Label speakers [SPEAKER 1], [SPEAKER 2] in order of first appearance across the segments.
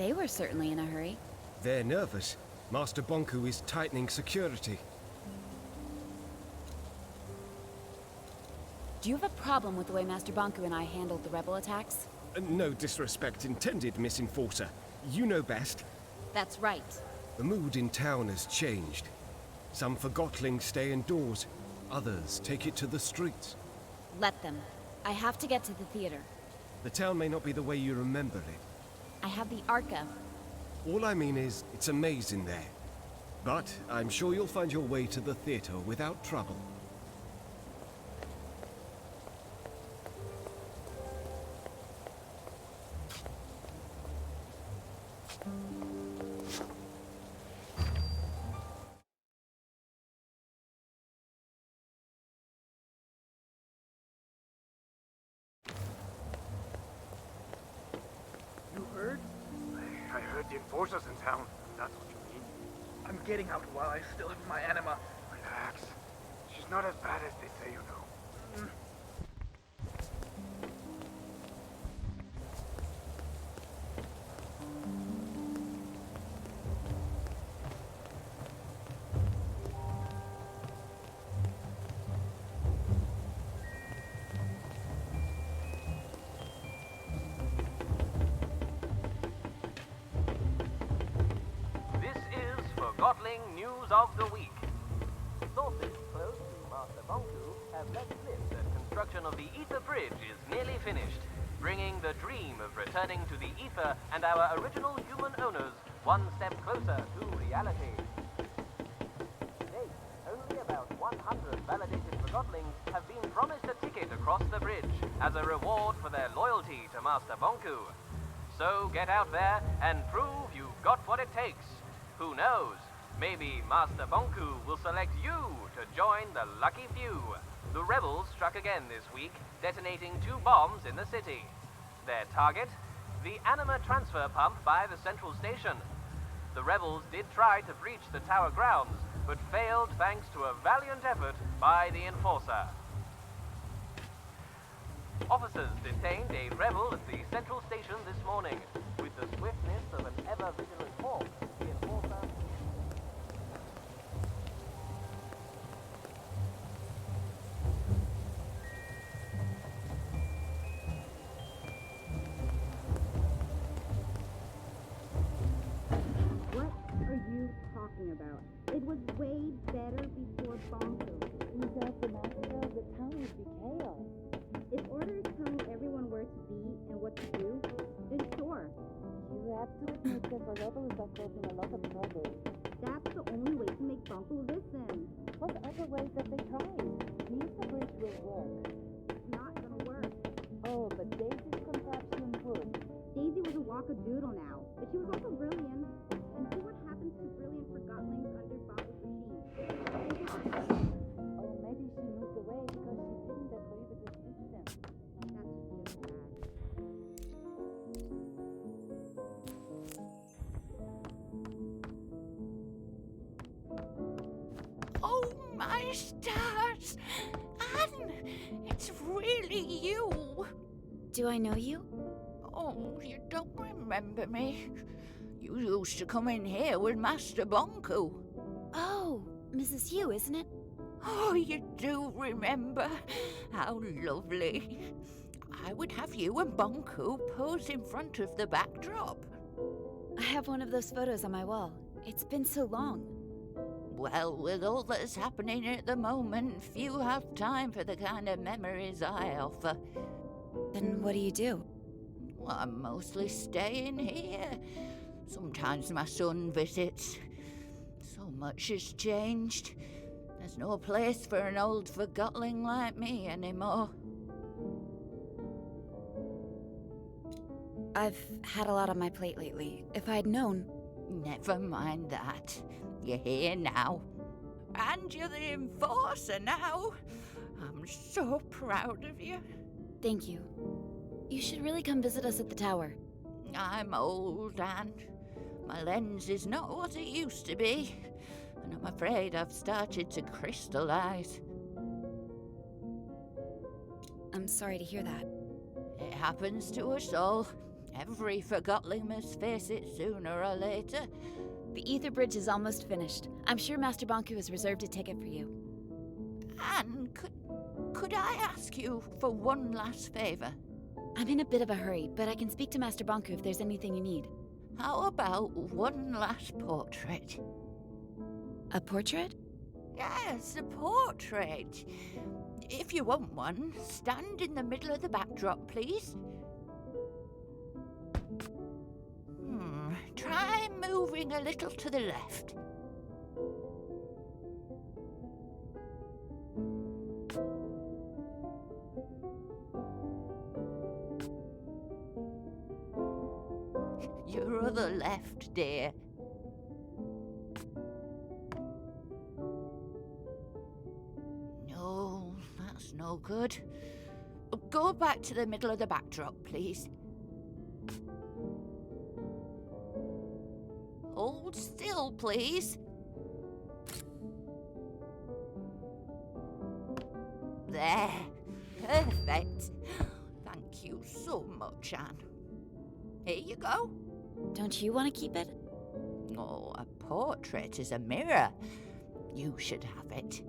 [SPEAKER 1] They were certainly in a hurry.
[SPEAKER 2] They're nervous. Master Bonku is tightening security.
[SPEAKER 1] Do you have a problem with the way Master Bonku and I handled the rebel attacks?
[SPEAKER 2] No disrespect intended, Miss Enforcer. You know best.
[SPEAKER 1] That's right.
[SPEAKER 2] The mood in town has changed. Some Forgottlings stay indoors. Others take it to the streets.
[SPEAKER 1] Let them. I have to get to the theater.
[SPEAKER 2] The town may not be the way you remember it.
[SPEAKER 1] I have the Arca.
[SPEAKER 2] All I mean is, it's a maze in there. But I'm sure you'll find your way to the theater without trouble.
[SPEAKER 3] You heard?
[SPEAKER 4] I heard the enforcers in town. That's what you mean.
[SPEAKER 3] I'm getting out while I still have my anima.
[SPEAKER 4] Relax. She's not as bad as they say, you know.
[SPEAKER 5] This is Forgotten News of the Week. Sources close to Master Bonku have let slip that construction of the Ether Bridge is nearly finished, bringing the dream of returning to the Ether and our original human owners one step closer to reality. To date, only about 100 validated Forgottlings have been promised a ticket across the bridge as a reward for their loyalty to Master Bonku. So get out there and prove you've got what it takes. Who knows? Maybe Master Bonku will select you to join the lucky few. The rebels struck again this week, detonating 2 bombs in the city. Their target? The anima transfer pump by the central station. The rebels did try to breach the tower grounds, but failed thanks to a valiant effort by the enforcer. Officers detained a rebel at the central station this morning. With the swiftness of an ever-vigilant hawk, the enforcer...
[SPEAKER 6] What are you talking about? It was way better before Bonko.
[SPEAKER 7] Without the master, the town would be chaos.
[SPEAKER 6] If Order is telling everyone where to be and what to do, then sure.
[SPEAKER 7] You have to admit that the rebels are causing a lot of trouble.
[SPEAKER 6] That's the only way to make Bonko listen.
[SPEAKER 7] What other ways have they tried? See if the bridge will work.
[SPEAKER 6] It's not gonna work.
[SPEAKER 7] Oh, but Daisy's contraption would.
[SPEAKER 6] Daisy was a wackadoodle now, but she was also brilliant. And see what happens to brilliant Forgottlings under Bonko's machine.
[SPEAKER 7] Oh, maybe she moved away because she didn't agree with the system.
[SPEAKER 6] That's just bad.
[SPEAKER 8] Oh, my stars! Anne, it's really you!
[SPEAKER 1] Do I know you?
[SPEAKER 8] Oh, you don't remember me? You used to come in here with Master Bonku.
[SPEAKER 1] Oh, Mrs. Hugh, isn't it?
[SPEAKER 8] Oh, you do remember? How lovely. I would have you and Bonku pose in front of the backdrop.
[SPEAKER 1] I have one of those photos on my wall. It's been so long.
[SPEAKER 8] Well, with all that's happening at the moment, few have time for the kind of memories I offer.
[SPEAKER 1] Then what do you do?
[SPEAKER 8] Well, I'm mostly staying here. Sometimes my son visits. So much has changed. There's no place for an old Forgottling like me anymore.
[SPEAKER 1] I've had a lot on my plate lately. If I'd known...
[SPEAKER 8] Never mind that. You're here now. And you're the enforcer now. I'm so proud of you.
[SPEAKER 1] Thank you. You should really come visit us at the tower.
[SPEAKER 8] I'm old, Anne. My lens is not what it used to be. And I'm afraid I've started to crystallize.
[SPEAKER 1] I'm sorry to hear that.
[SPEAKER 8] It happens to us all. Every Forgotling must face it sooner or later.
[SPEAKER 1] The Ether Bridge is almost finished. I'm sure Master Bonku has reserved a ticket for you.
[SPEAKER 8] Anne, could I ask you for one last favour?
[SPEAKER 1] I'm in a bit of a hurry, but I can speak to Master Bonku if there's anything you need.
[SPEAKER 8] How about one last portrait?
[SPEAKER 1] A portrait?
[SPEAKER 8] Yes, a portrait. If you want one, stand in the middle of the backdrop, please. Try moving a little to the left. Your other left, dear. No, that's no good. Go back to the middle of the backdrop, please. Hold still, please. There. Perfect. Thank you so much, Anne. Here you go.
[SPEAKER 1] Don't you want to keep it?
[SPEAKER 8] Oh, a portrait is a mirror. You should have it.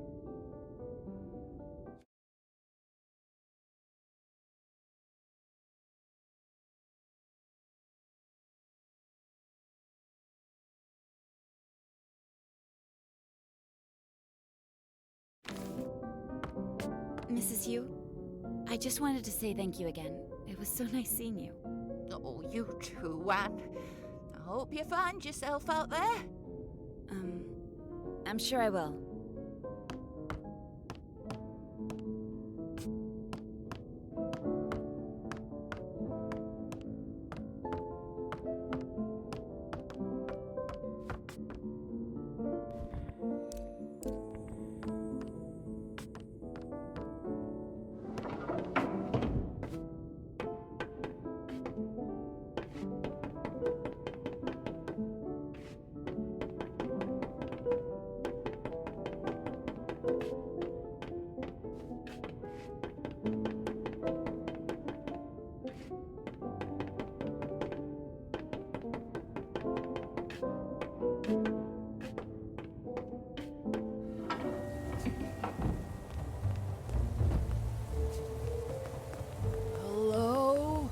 [SPEAKER 1] Mrs. Yu, I just wanted to say thank you again. It was so nice seeing you.
[SPEAKER 8] Oh, you too, Anne. I hope you find yourself out there.
[SPEAKER 1] I'm sure I will.
[SPEAKER 8] Hello?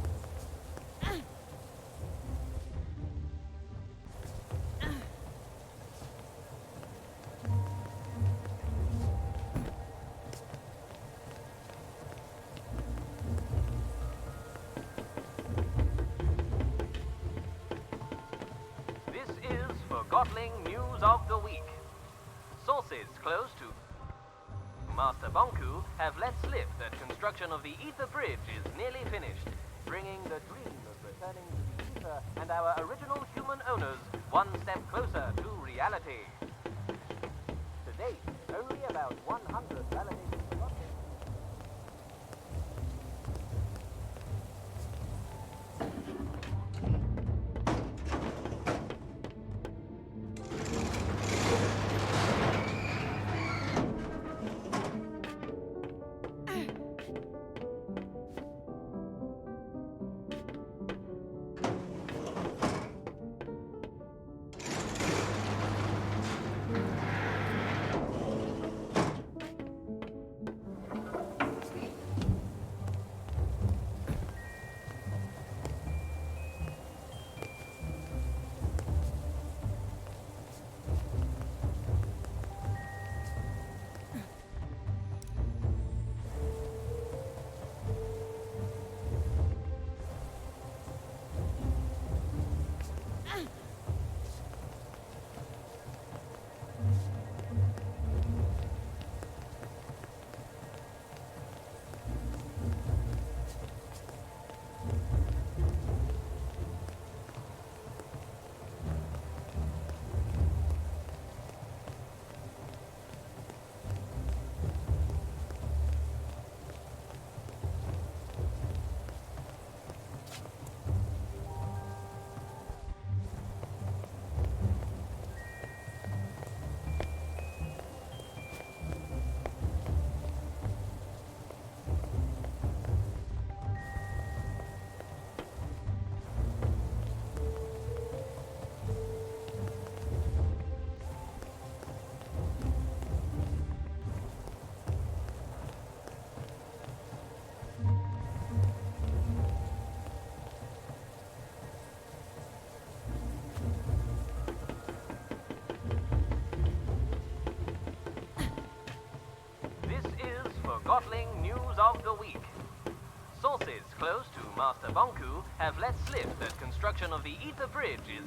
[SPEAKER 5] This is Forgotling News of the Week. Sources close to Master Bonku have let slip that construction of the Ether Bridge is nearly finished, bringing the dream of returning to the Ether and our original human owners one step closer to reality. To date, only about 100 validated Forgotlings. Forgotling News of the Week. Sources close to Master Bonku have let slip that construction of the Ether Bridge is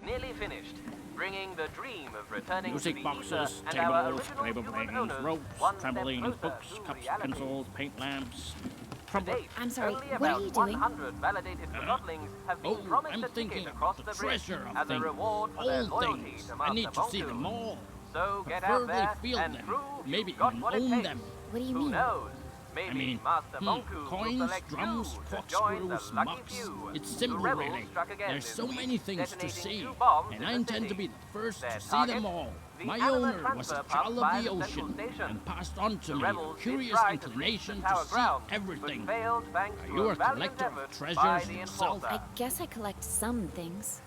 [SPEAKER 5] nearly finished, bringing the dream of returning
[SPEAKER 9] Music
[SPEAKER 5] to the
[SPEAKER 9] boxes,
[SPEAKER 5] Ether and our
[SPEAKER 9] tables,
[SPEAKER 5] original
[SPEAKER 9] label
[SPEAKER 5] human
[SPEAKER 9] rings,
[SPEAKER 5] owners
[SPEAKER 9] ropes,
[SPEAKER 5] one step
[SPEAKER 9] trampolines,
[SPEAKER 5] closer
[SPEAKER 9] books,
[SPEAKER 5] to
[SPEAKER 9] cups,
[SPEAKER 5] reality.
[SPEAKER 9] pencils, paint lamps,
[SPEAKER 5] To
[SPEAKER 9] trumpet.
[SPEAKER 5] date,
[SPEAKER 1] I'm sorry,
[SPEAKER 5] only
[SPEAKER 1] what
[SPEAKER 5] about
[SPEAKER 1] are you doing?
[SPEAKER 5] 100 validated Forgotlings have been
[SPEAKER 9] Oh,
[SPEAKER 5] promised
[SPEAKER 9] I'm
[SPEAKER 5] a
[SPEAKER 9] thinking
[SPEAKER 5] ticket across
[SPEAKER 9] about the
[SPEAKER 5] the bridge
[SPEAKER 9] treasure of
[SPEAKER 5] as a
[SPEAKER 9] things,
[SPEAKER 5] reward for their
[SPEAKER 9] old
[SPEAKER 5] loyalty
[SPEAKER 9] things.
[SPEAKER 5] to
[SPEAKER 9] I
[SPEAKER 5] Master
[SPEAKER 9] need to see
[SPEAKER 5] Bonku.
[SPEAKER 9] them all.
[SPEAKER 5] So get out
[SPEAKER 9] Preferably
[SPEAKER 5] there
[SPEAKER 9] feel
[SPEAKER 5] and
[SPEAKER 9] them.
[SPEAKER 5] prove
[SPEAKER 9] Maybe
[SPEAKER 5] you've got
[SPEAKER 9] even
[SPEAKER 5] what it
[SPEAKER 9] own
[SPEAKER 5] takes.
[SPEAKER 9] them.
[SPEAKER 1] What do you
[SPEAKER 5] Who
[SPEAKER 1] mean?
[SPEAKER 5] knows? Maybe
[SPEAKER 9] I mean,
[SPEAKER 5] Master Bonku
[SPEAKER 9] coins,
[SPEAKER 5] will select
[SPEAKER 9] drums,
[SPEAKER 5] you to join the
[SPEAKER 9] corkscrews,
[SPEAKER 5] lucky
[SPEAKER 9] mucks.
[SPEAKER 5] few.
[SPEAKER 9] It's
[SPEAKER 5] The
[SPEAKER 9] simple,
[SPEAKER 5] rebels
[SPEAKER 9] really.
[SPEAKER 5] struck again
[SPEAKER 9] There's
[SPEAKER 5] this
[SPEAKER 9] so
[SPEAKER 5] week,
[SPEAKER 9] many things to
[SPEAKER 5] detonating
[SPEAKER 9] see,
[SPEAKER 5] 2 bombs
[SPEAKER 9] and
[SPEAKER 5] in
[SPEAKER 9] I
[SPEAKER 5] the
[SPEAKER 9] intend to
[SPEAKER 5] city.
[SPEAKER 9] be the first
[SPEAKER 5] Their
[SPEAKER 9] to see
[SPEAKER 5] target,
[SPEAKER 9] them all.
[SPEAKER 5] the
[SPEAKER 9] My
[SPEAKER 5] Anima
[SPEAKER 9] owner was a
[SPEAKER 5] transfer
[SPEAKER 9] child
[SPEAKER 5] pump by
[SPEAKER 9] of the
[SPEAKER 5] the central
[SPEAKER 9] ocean
[SPEAKER 5] station.
[SPEAKER 9] and passed on to
[SPEAKER 5] The
[SPEAKER 9] me
[SPEAKER 5] rebels
[SPEAKER 9] a
[SPEAKER 5] did
[SPEAKER 9] curious
[SPEAKER 5] try to reach
[SPEAKER 9] inclination
[SPEAKER 5] the
[SPEAKER 9] to
[SPEAKER 5] tower
[SPEAKER 9] see
[SPEAKER 5] ground,
[SPEAKER 9] everything.
[SPEAKER 5] but failed thanks
[SPEAKER 9] Are
[SPEAKER 5] to
[SPEAKER 9] you a
[SPEAKER 5] valiant
[SPEAKER 9] collector of
[SPEAKER 5] effort by
[SPEAKER 9] treasures
[SPEAKER 5] the
[SPEAKER 9] yourself?
[SPEAKER 5] enforcer.
[SPEAKER 1] I guess I collect some things.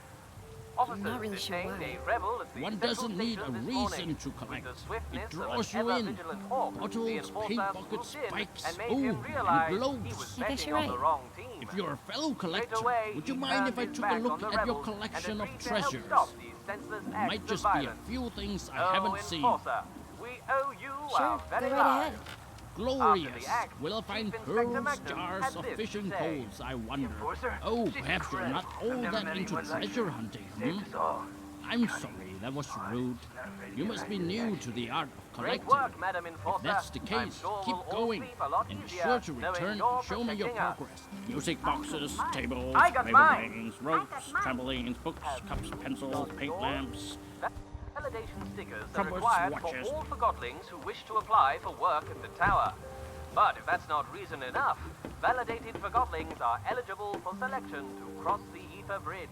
[SPEAKER 5] Officers
[SPEAKER 1] not really sure
[SPEAKER 5] detained
[SPEAKER 1] why.
[SPEAKER 5] a rebel at the
[SPEAKER 9] One
[SPEAKER 5] central
[SPEAKER 9] doesn't need a
[SPEAKER 5] station this
[SPEAKER 9] reason
[SPEAKER 5] morning.
[SPEAKER 9] to collect.
[SPEAKER 5] With the swiftness
[SPEAKER 9] It
[SPEAKER 5] of
[SPEAKER 9] draws
[SPEAKER 5] an
[SPEAKER 9] you in.
[SPEAKER 5] ever-vigilant hawk, the
[SPEAKER 9] Bottles,
[SPEAKER 5] enforcer
[SPEAKER 9] paint buckets,
[SPEAKER 5] swooped in
[SPEAKER 9] spikes.
[SPEAKER 5] and made
[SPEAKER 9] Oh,
[SPEAKER 5] him
[SPEAKER 9] and
[SPEAKER 5] realize he
[SPEAKER 9] globes.
[SPEAKER 5] was
[SPEAKER 1] I guess
[SPEAKER 5] betting
[SPEAKER 1] you're
[SPEAKER 5] on the
[SPEAKER 1] right.
[SPEAKER 5] wrong team.
[SPEAKER 9] If you're a fellow collector,
[SPEAKER 5] Straight away,
[SPEAKER 9] would you
[SPEAKER 5] he
[SPEAKER 9] mind if
[SPEAKER 5] turned
[SPEAKER 9] I
[SPEAKER 5] his
[SPEAKER 9] took a
[SPEAKER 5] back
[SPEAKER 9] look
[SPEAKER 5] on the
[SPEAKER 9] at your
[SPEAKER 5] rebels
[SPEAKER 9] collection
[SPEAKER 5] and
[SPEAKER 9] of
[SPEAKER 5] agreed to help
[SPEAKER 9] treasures?
[SPEAKER 5] stop these senseless
[SPEAKER 9] There
[SPEAKER 5] acts
[SPEAKER 9] might
[SPEAKER 5] of
[SPEAKER 9] just be a
[SPEAKER 5] violence.
[SPEAKER 9] few things I
[SPEAKER 5] Oh,
[SPEAKER 9] haven't seen.
[SPEAKER 5] enforcer, we owe you
[SPEAKER 1] Sure,
[SPEAKER 5] our very
[SPEAKER 1] go right
[SPEAKER 5] lives.
[SPEAKER 1] ahead.
[SPEAKER 9] Glorious.
[SPEAKER 5] act,
[SPEAKER 9] Will I find
[SPEAKER 5] Chief Inspector
[SPEAKER 9] pearls,
[SPEAKER 5] Magnum
[SPEAKER 9] jars,
[SPEAKER 5] had
[SPEAKER 9] or
[SPEAKER 5] this to
[SPEAKER 9] fishing
[SPEAKER 5] say.
[SPEAKER 9] poles, I wonder?
[SPEAKER 4] Enforcer?
[SPEAKER 9] Oh,
[SPEAKER 4] She's
[SPEAKER 9] perhaps you're not
[SPEAKER 4] incredible.
[SPEAKER 9] all
[SPEAKER 4] I've never
[SPEAKER 9] that
[SPEAKER 4] met
[SPEAKER 9] into
[SPEAKER 4] anyone like
[SPEAKER 9] treasure
[SPEAKER 4] her.
[SPEAKER 9] hunting,
[SPEAKER 4] Saved us all.
[SPEAKER 9] I'm sorry, that was rude. You must be new to the art of
[SPEAKER 5] Great
[SPEAKER 9] collecting.
[SPEAKER 5] work, Madam
[SPEAKER 9] If
[SPEAKER 5] Enforcer.
[SPEAKER 9] that's the
[SPEAKER 5] I'm
[SPEAKER 9] case,
[SPEAKER 5] sure
[SPEAKER 9] keep
[SPEAKER 5] we'll all
[SPEAKER 9] going.
[SPEAKER 5] sleep a lot
[SPEAKER 9] And be
[SPEAKER 5] easier
[SPEAKER 9] sure to
[SPEAKER 5] knowing
[SPEAKER 9] return
[SPEAKER 5] you're
[SPEAKER 9] and show me your
[SPEAKER 5] protecting us.
[SPEAKER 9] progress. Music boxes, tables,
[SPEAKER 5] I got
[SPEAKER 9] label
[SPEAKER 5] mine.
[SPEAKER 9] rings, ropes, trampolines, books, cups, pencils, paint
[SPEAKER 5] yours?
[SPEAKER 9] lamps.
[SPEAKER 5] Validation stickers are
[SPEAKER 9] Trumpets,
[SPEAKER 5] required
[SPEAKER 9] watches.
[SPEAKER 5] for all Forgotlings who wish to apply for work at the tower. But if that's not reason enough, validated Forgotlings are eligible for selection to cross the Ether Bridge.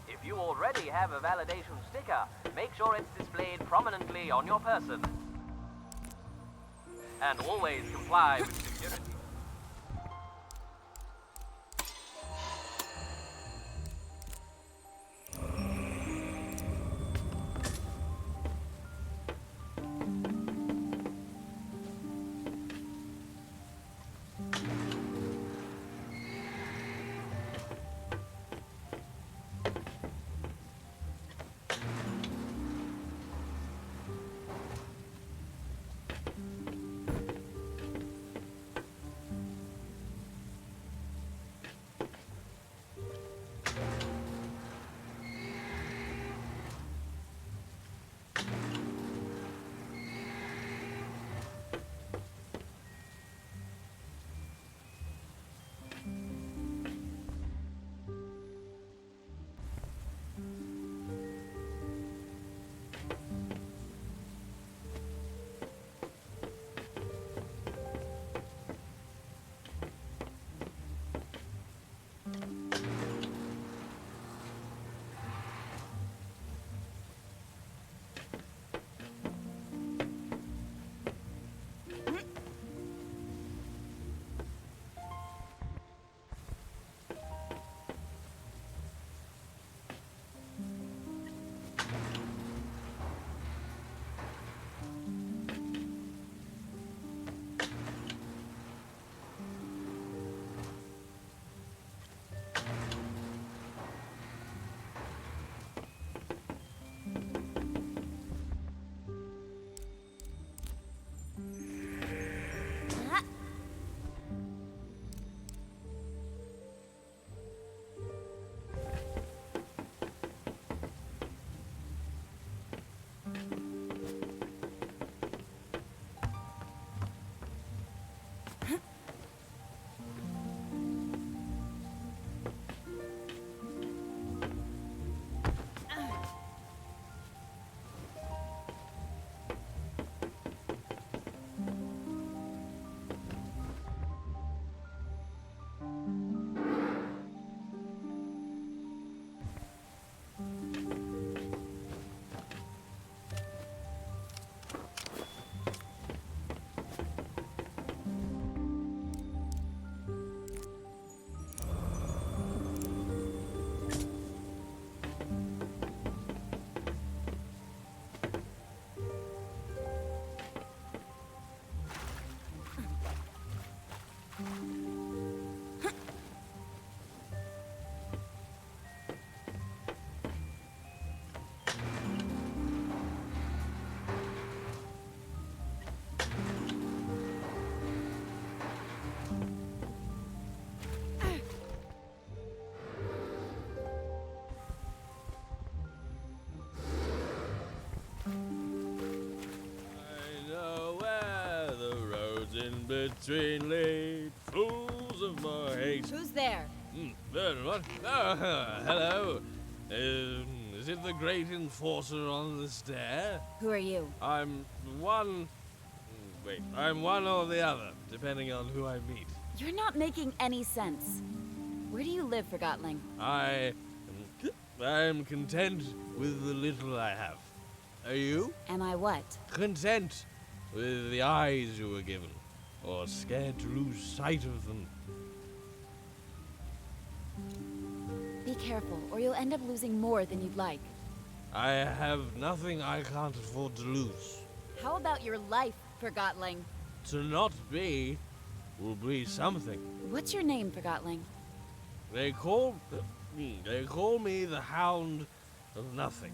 [SPEAKER 5] If you already have a validation sticker, make sure it's displayed prominently on your person. And always comply with security.
[SPEAKER 10] in between late fools of my haste.
[SPEAKER 1] Who's there?
[SPEAKER 10] What? Hello. Is it the great enforcer on the stair?
[SPEAKER 1] Who are you?
[SPEAKER 10] I'm one or the other, depending on who I meet.
[SPEAKER 1] You're not making any sense. Where do you live, Forgotling?
[SPEAKER 10] I'm content with the little I have. Are you?
[SPEAKER 1] Am I what?
[SPEAKER 10] Content with the eyes you were given, or scared to lose sight of them.
[SPEAKER 1] Be careful, or you'll end up losing more than you'd like.
[SPEAKER 10] I have nothing I can't afford to lose.
[SPEAKER 1] How about your life, Forgotling?
[SPEAKER 10] To not be will be something.
[SPEAKER 1] What's your name, Forgotling?
[SPEAKER 10] They call me the Hound of Nothing.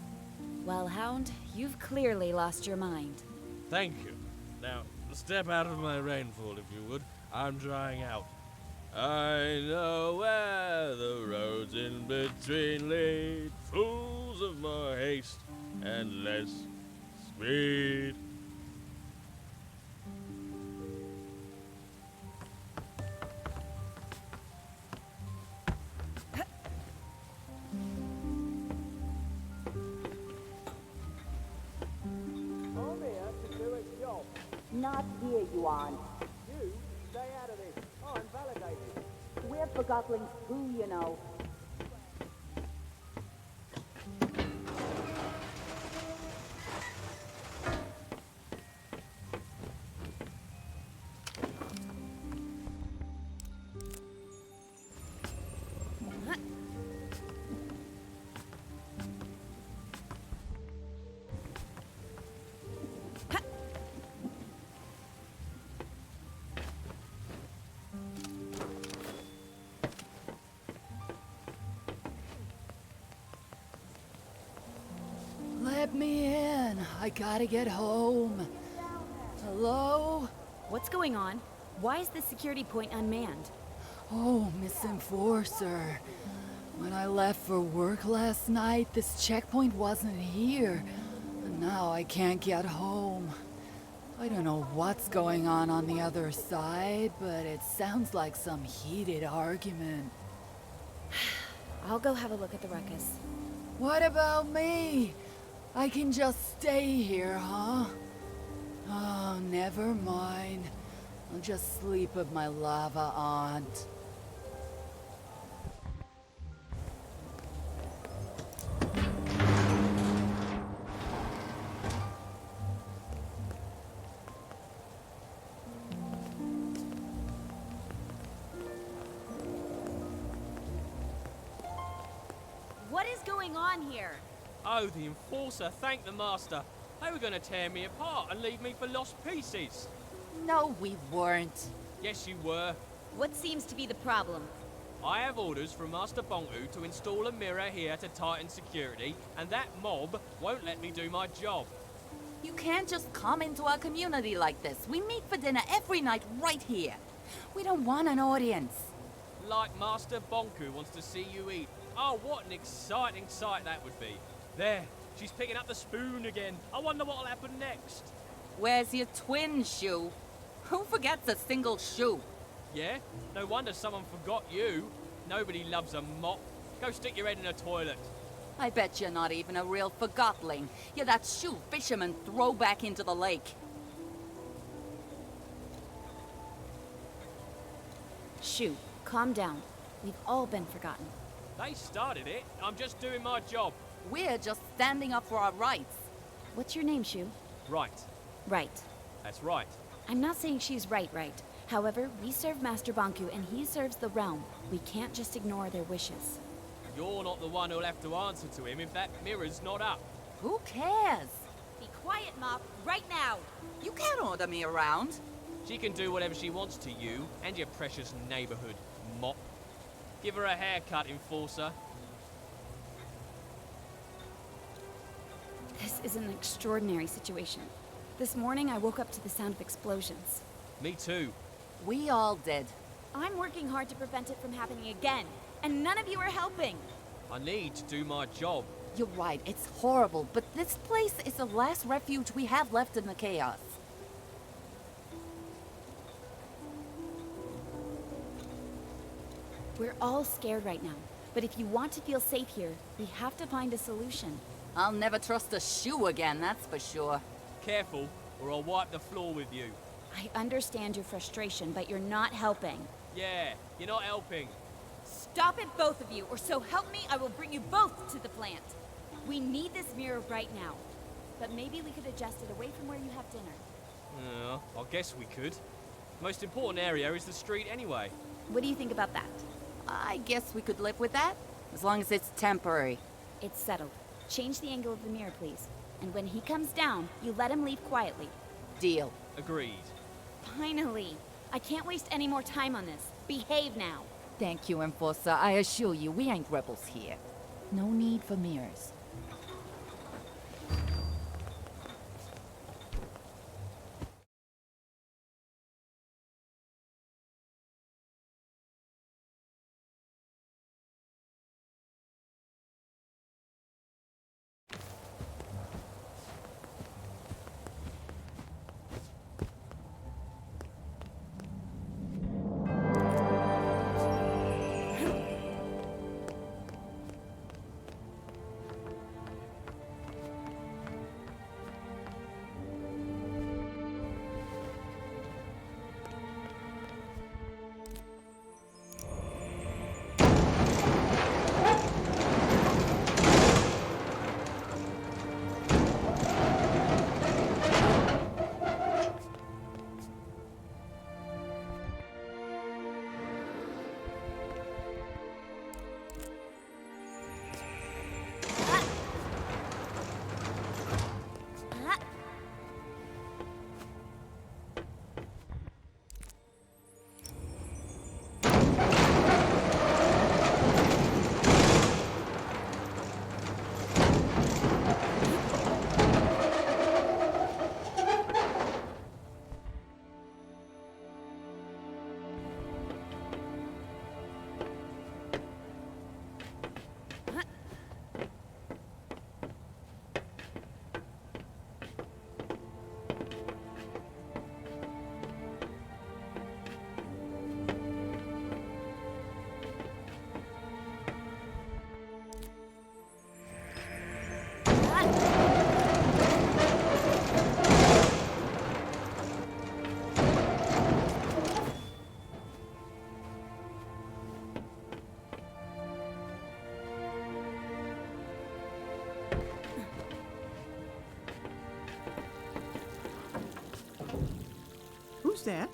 [SPEAKER 1] Well, Hound, you've clearly lost your mind.
[SPEAKER 10] Thank you. Now, step out of my rainfall, if you would. I'm drying out. I know where the roads in between lead, fools of more haste and less speed.
[SPEAKER 5] I'm here to do a job.
[SPEAKER 6] Not here, you aren't.
[SPEAKER 5] You stay out of this. I'm validated.
[SPEAKER 6] We're Forgottlings too, you know.
[SPEAKER 7] Let me in. I gotta get home. Hello?
[SPEAKER 1] What's going on? Why is the security point unmanned?
[SPEAKER 7] Oh, Miss Enforcer. When I left for work last night, this checkpoint wasn't here. And now I can't get home. I don't know what's going on the other side, but it sounds like some heated argument.
[SPEAKER 1] I'll go have a look at the ruckus.
[SPEAKER 7] What about me? I can just stay here, huh? Oh, never mind. I'll just sleep with my lava aunt.
[SPEAKER 1] What is going on here?
[SPEAKER 11] Oh, the Enforcer, thank the Master. They were going to tear me apart and leave me for lost pieces.
[SPEAKER 8] No, we weren't.
[SPEAKER 11] Yes, you were.
[SPEAKER 1] What seems to be the problem?
[SPEAKER 11] I have orders from Master Bonku to install a mirror here to tighten security, and that mob won't let me do my job.
[SPEAKER 8] You can't just come into our community like this. We meet for dinner every night right here. We don't want an audience.
[SPEAKER 11] Like Master Bonku wants to see you eat. Oh, what an exciting sight that would be. There, she's picking up the spoon again. I wonder what'll happen next.
[SPEAKER 8] Where's your twin shoe? Who forgets a single shoe?
[SPEAKER 11] Yeah? No wonder someone forgot you. Nobody loves a mop. Go stick your head in a toilet.
[SPEAKER 8] I bet you're not even a real Forgotling. You're that shoe fisherman throw back into the lake.
[SPEAKER 1] Shoot, calm down. We've all been forgotten.
[SPEAKER 11] They started it. I'm just doing my job.
[SPEAKER 8] We're just standing up for our rights.
[SPEAKER 1] What's your name, Shu?
[SPEAKER 11] Right.
[SPEAKER 1] Right.
[SPEAKER 11] That's right.
[SPEAKER 1] I'm not saying she's right. However, we serve Master Bonku and he serves the realm. We can't just ignore their wishes.
[SPEAKER 11] You're not the one who'll have to answer to him if that mirror's not up.
[SPEAKER 8] Who cares?
[SPEAKER 1] Be quiet, Mop, right now!
[SPEAKER 8] You can't order me around.
[SPEAKER 11] She can do whatever she wants to you and your precious neighborhood, mop. Give her a haircut, Enforcer.
[SPEAKER 1] This is an extraordinary situation. This morning I woke up to the sound of explosions.
[SPEAKER 11] Me too.
[SPEAKER 8] We all did.
[SPEAKER 1] I'm working hard to prevent it from happening again, and none of you are helping.
[SPEAKER 11] I need to do my job.
[SPEAKER 8] You're right, it's horrible, but this place is the last refuge we have left in the chaos.
[SPEAKER 1] We're all scared right now, but if you want to feel safe here, we have to find a solution.
[SPEAKER 7] I'll never trust a shoe again, that's for sure.
[SPEAKER 11] Careful, or I'll wipe the floor with you.
[SPEAKER 1] I understand your frustration, but you're not helping.
[SPEAKER 11] Yeah, you're not helping.
[SPEAKER 1] Stop it, both of you, or so help me, I will bring you both to the plant. We need this mirror right now, but maybe we could adjust it away from where you have dinner.
[SPEAKER 11] I guess we could. Most important area is the street anyway.
[SPEAKER 1] What do you think about that?
[SPEAKER 7] I guess we could live with that, as long as it's temporary.
[SPEAKER 1] It's settled. Change the angle of the mirror, please. And when he comes down, you let him leave quietly.
[SPEAKER 7] Deal.
[SPEAKER 11] Agreed.
[SPEAKER 1] Finally! I can't waste any more time on this. Behave now.
[SPEAKER 7] Thank you, Enforcer. I assure you, we ain't rebels here. No need for mirrors.
[SPEAKER 12] Who's that?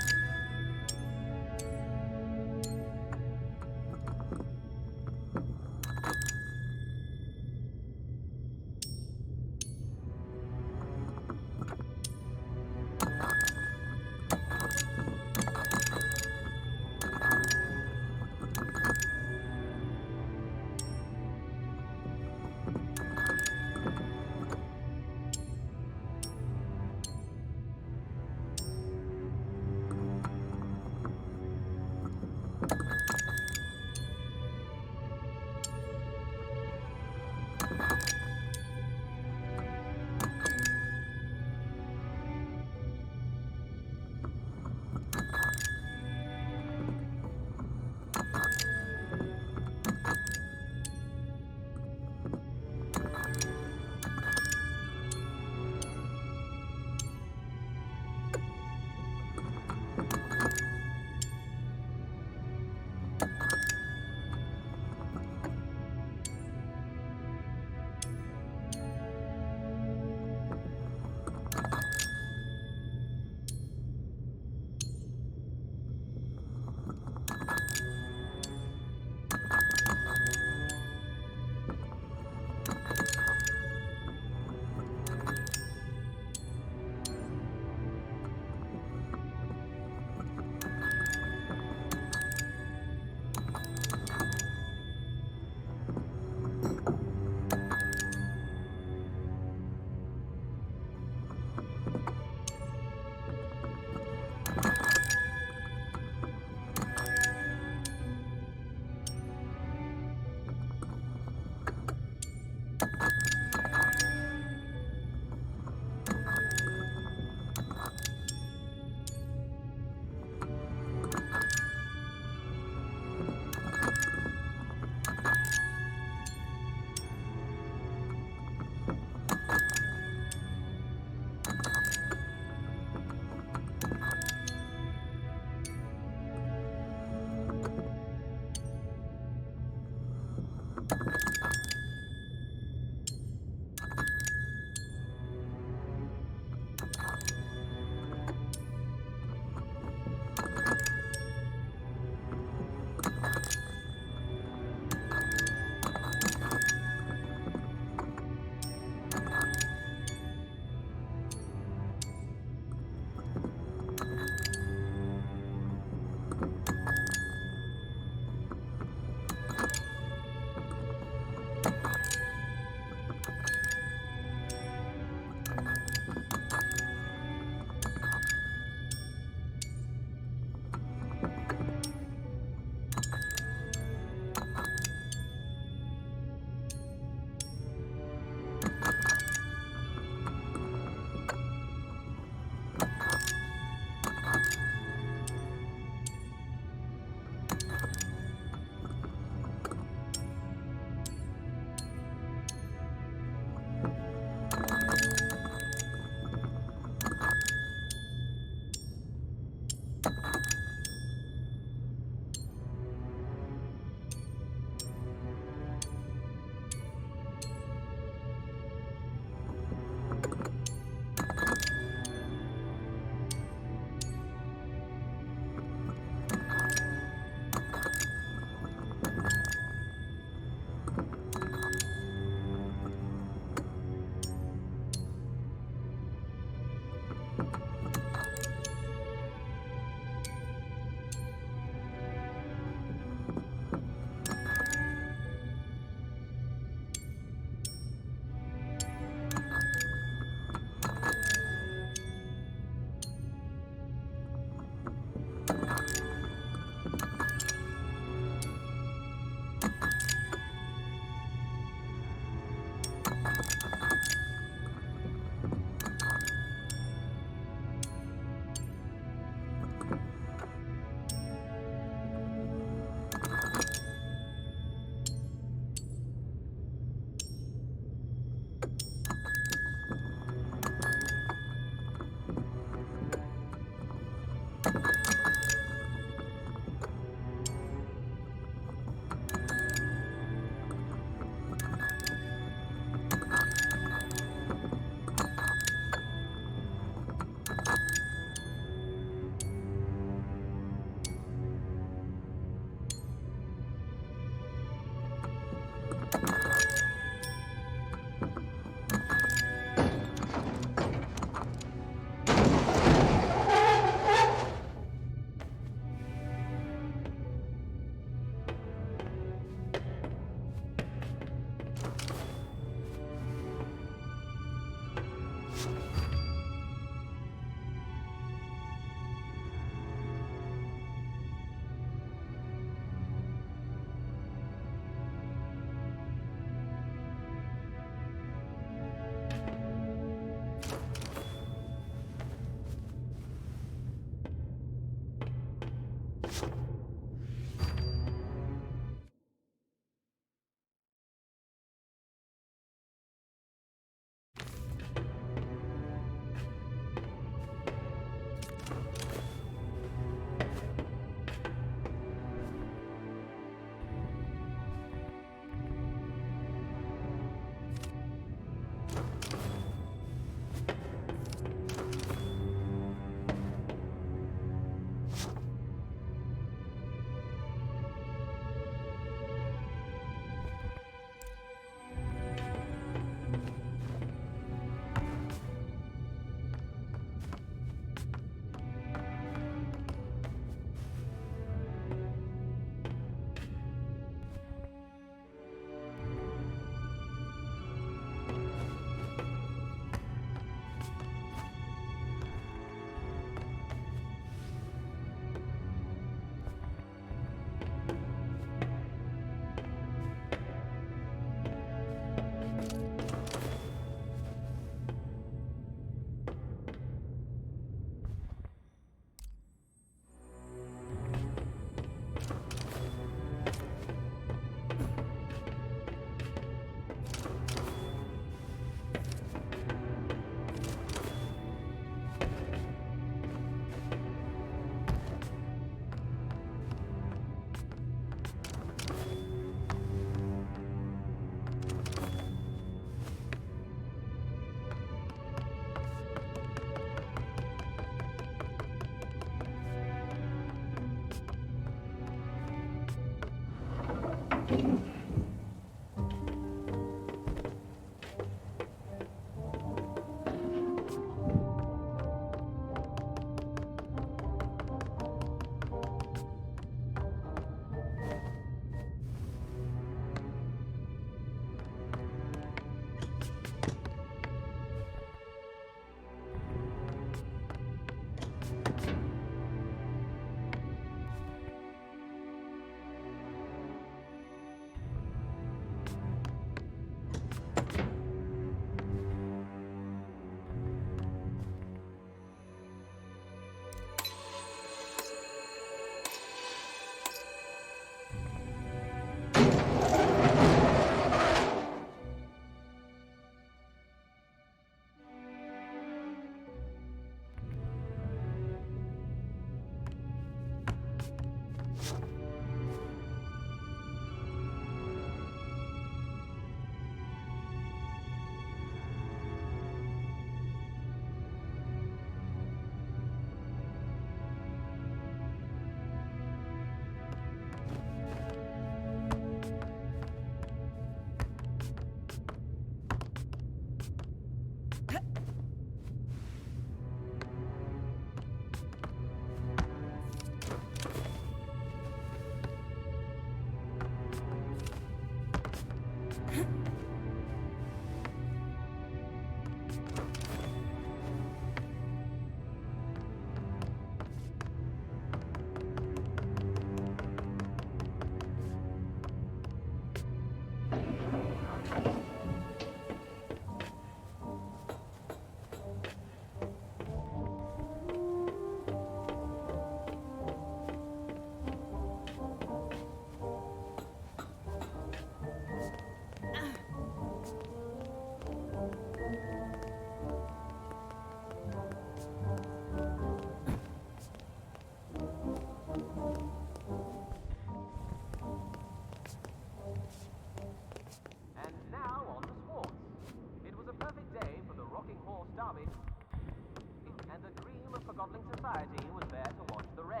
[SPEAKER 5] Forgotton Society was there to watch the race.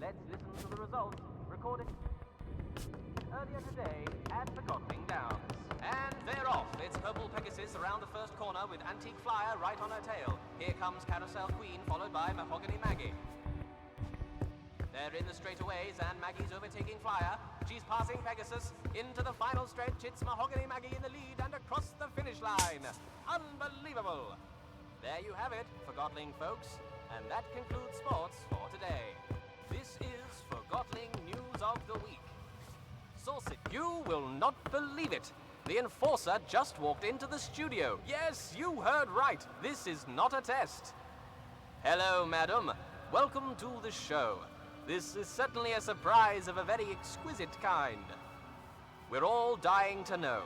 [SPEAKER 5] Let's listen to the results recorded earlier today at Forgotton Downs. And they're off. It's Purple Pegasus around the first corner with Antique Flyer right on her tail. Here comes Carousel Queen, followed by Mahogany Maggie. They're in the straightaways, and Maggie's overtaking Flyer. She's passing Pegasus. Into the final stretch, it's Mahogany Maggie in the lead and across the finish line. Unbelievable! There you have it, Forgotling folks. And that concludes sports for today. This is Forgotling News of the Week. Saucy, you will not believe it. The enforcer just walked into the studio. Yes, you heard right. This is not a test. Hello, madam. Welcome to the show. This is certainly a surprise of a very exquisite kind. We're all dying to know.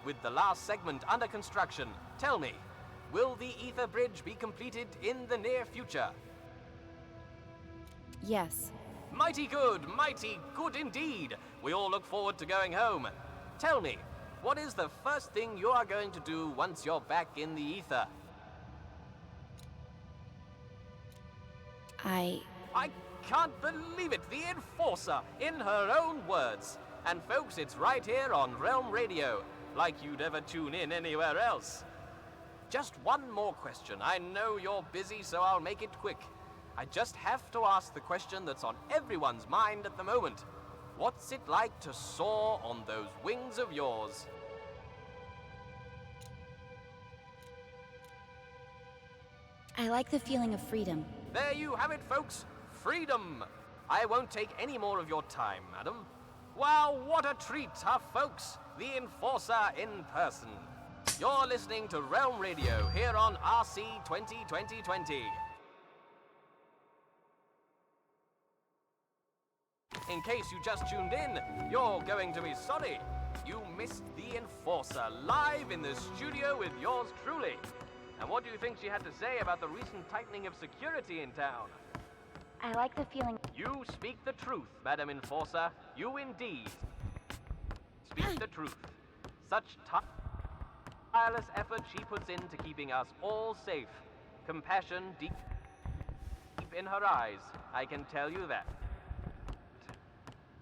[SPEAKER 5] With the last segment under construction, tell me, will the Ether Bridge be completed in the near future?
[SPEAKER 1] Yes.
[SPEAKER 5] Mighty good indeed. We all look forward to going home. Tell me, what is the first thing you are going to do once you're back in the ether? I can't believe it! The Enforcer, in her own words. And folks, it's right here on Realm Radio, like you'd ever tune in anywhere else. Just one more question. I know you're busy, so I'll make it quick. I just have to ask the question that's on everyone's mind at the moment. What's it like to soar on those wings of yours?
[SPEAKER 1] I like the feeling of freedom.
[SPEAKER 5] There you have it, folks. Freedom. I won't take any more of your time, madam. Wow, what a treat, huh, folks? The Enforcer in person. You're listening to Realm Radio here on RC 2020. In case you just tuned in, you're going to be sorry. You missed the Enforcer live in the studio with yours truly. And what do you think she had to say about the recent tightening of security in town?
[SPEAKER 1] I like the feeling.
[SPEAKER 5] You speak the truth, Madam Enforcer. You indeed speak the truth. Such tireless effort she puts into keeping us all safe. Compassion deep in her eyes, I can tell you that.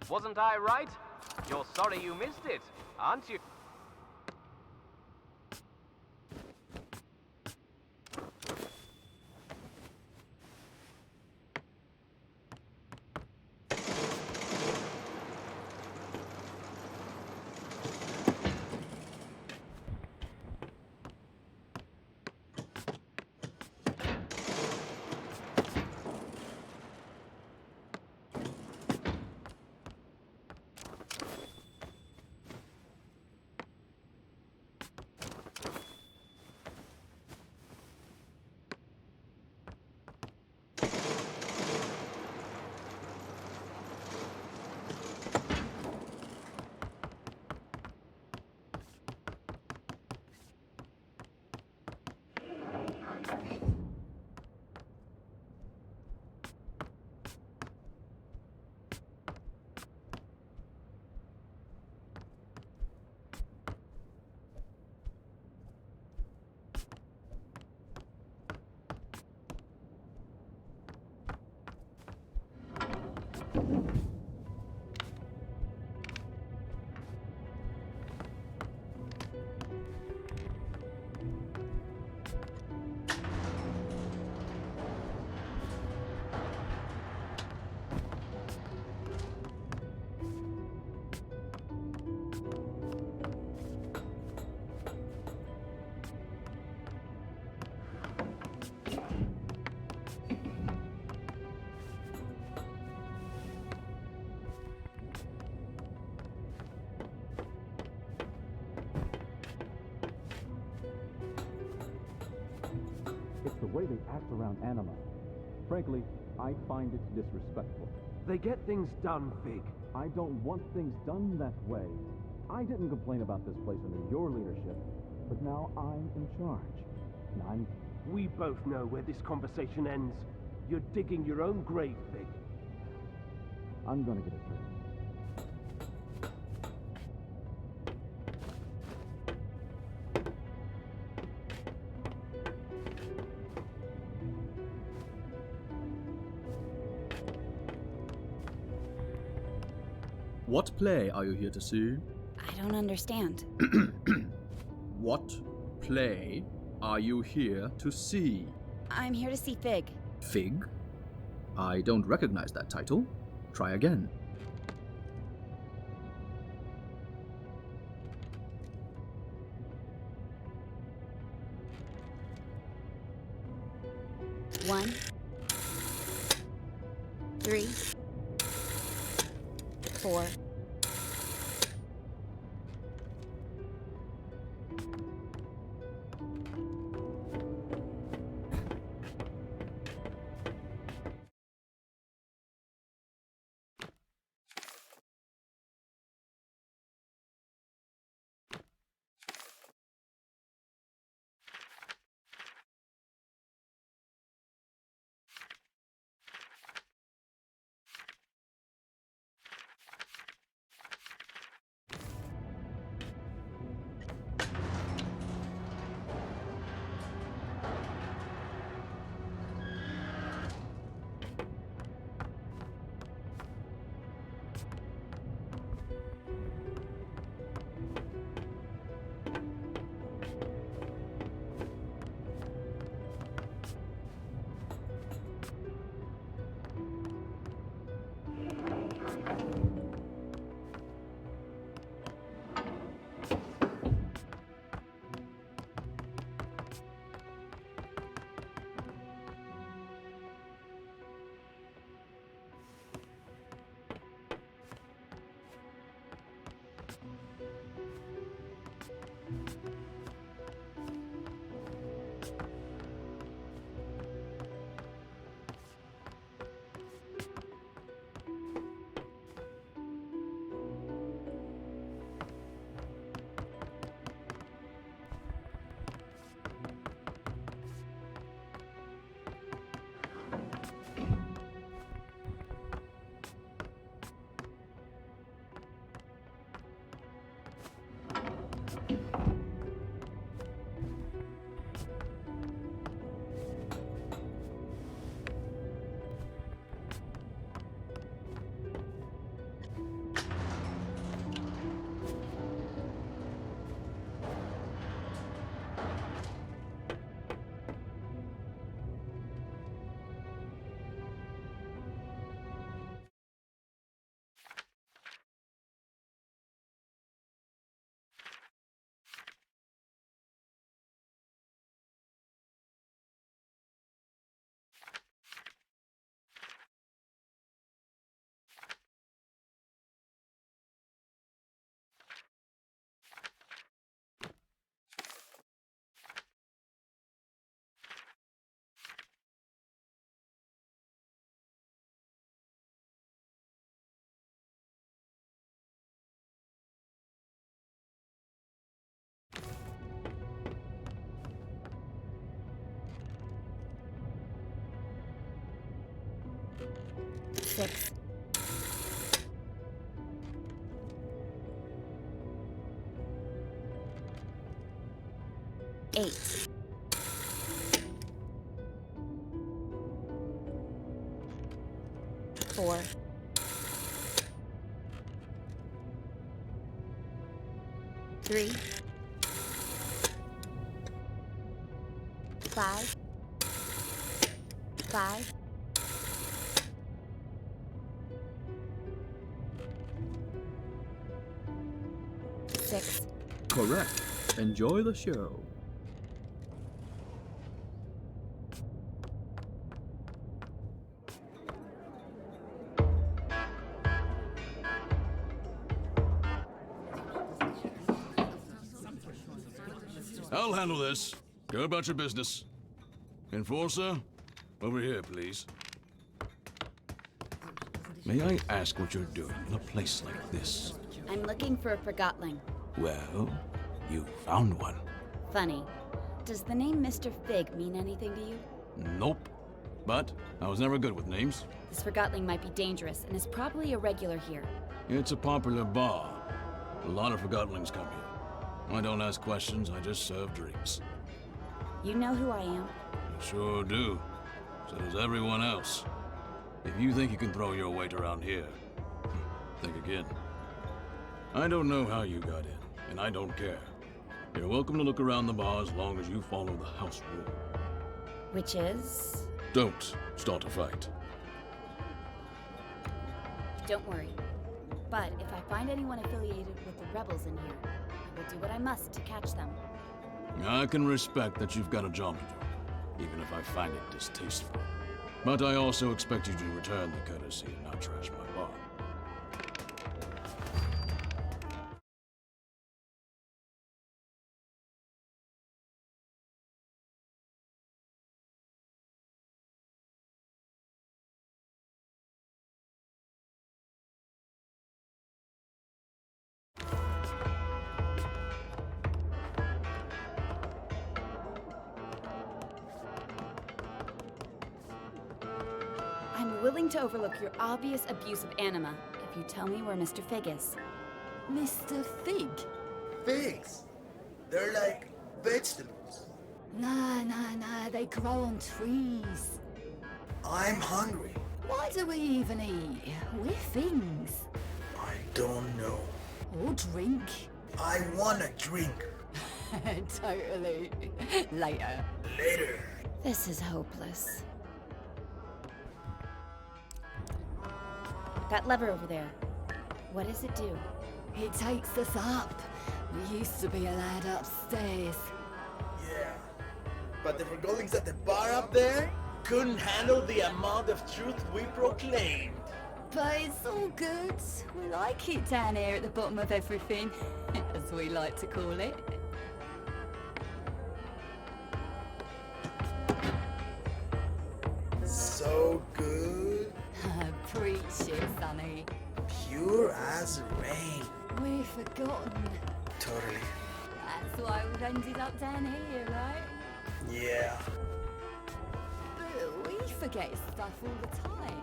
[SPEAKER 5] Wasn't I right? You're sorry you missed it, aren't you?
[SPEAKER 12] It's the way they act around anima. Frankly, I find it disrespectful.
[SPEAKER 13] They get things done, Fig.
[SPEAKER 12] I don't want things done that way. I didn't complain about this place under your leadership, but now I'm in charge.
[SPEAKER 13] We both know where this conversation ends. You're digging your own grave, Fig.
[SPEAKER 12] I'm gonna get it straight.
[SPEAKER 14] What play are you here to see?
[SPEAKER 1] I don't understand.
[SPEAKER 14] What play are you here to see?
[SPEAKER 1] I'm here to see Fig.
[SPEAKER 14] Fig? I don't recognize that title. Try again.
[SPEAKER 1] One, 3, 4,
[SPEAKER 6] 6. 8. 4. 3. 5. 5. 6.
[SPEAKER 14] Correct. Enjoy the show.
[SPEAKER 15] I'll handle this. Go about your business. Enforcer, over here, please. May I ask what you're doing in a place like this?
[SPEAKER 1] I'm looking for a Forgotling.
[SPEAKER 15] Well, you found one.
[SPEAKER 1] Funny. Does the name Mr. Fig mean anything to you?
[SPEAKER 15] Nope. But I was never good with names.
[SPEAKER 1] This Forgotling might be dangerous and is probably a regular here.
[SPEAKER 15] It's a popular bar. A lot of Forgottlings come here. I don't ask questions, I just serve drinks.
[SPEAKER 1] You know who I am?
[SPEAKER 15] I sure do. So does everyone else. If you think you can throw your weight around here, think again. I don't know how you got in, and I don't care. You're welcome to look around the bar as long as you follow the house rule.
[SPEAKER 1] Which is?
[SPEAKER 15] Don't start a fight.
[SPEAKER 1] Don't worry. But if I find anyone affiliated with the rebels in here, I will do what I must to catch them.
[SPEAKER 15] I can respect that you've got a job to do, even if I find it distasteful. But I also expect you to return the courtesy and not trash my bar.
[SPEAKER 1] I'm willing to overlook your obvious abuse of anima if you tell me where Mr. Fig is.
[SPEAKER 7] Mr. Fig?
[SPEAKER 16] Figs? They're like vegetables.
[SPEAKER 7] Nah, they grow on trees.
[SPEAKER 16] I'm hungry.
[SPEAKER 7] Why do we even eat? We're things.
[SPEAKER 16] I don't know.
[SPEAKER 7] Or drink.
[SPEAKER 16] I wanna drink.
[SPEAKER 7] Totally. Later.
[SPEAKER 16] Later.
[SPEAKER 1] This is hopeless. That lever over there. What does it do?
[SPEAKER 7] It takes us up. We used to be allowed upstairs.
[SPEAKER 16] Yeah. But the Forgottlings at the bar up there couldn't handle the amount of truth we proclaimed.
[SPEAKER 7] But it's all good. We like it down here at the bottom of everything, as we like to call it.
[SPEAKER 16] So good.
[SPEAKER 7] Preach it, Sonny.
[SPEAKER 16] Pure as rain.
[SPEAKER 7] We're forgotten.
[SPEAKER 16] Totally.
[SPEAKER 7] That's why we've ended up down here, right?
[SPEAKER 16] Yeah.
[SPEAKER 7] But we forget stuff all the time.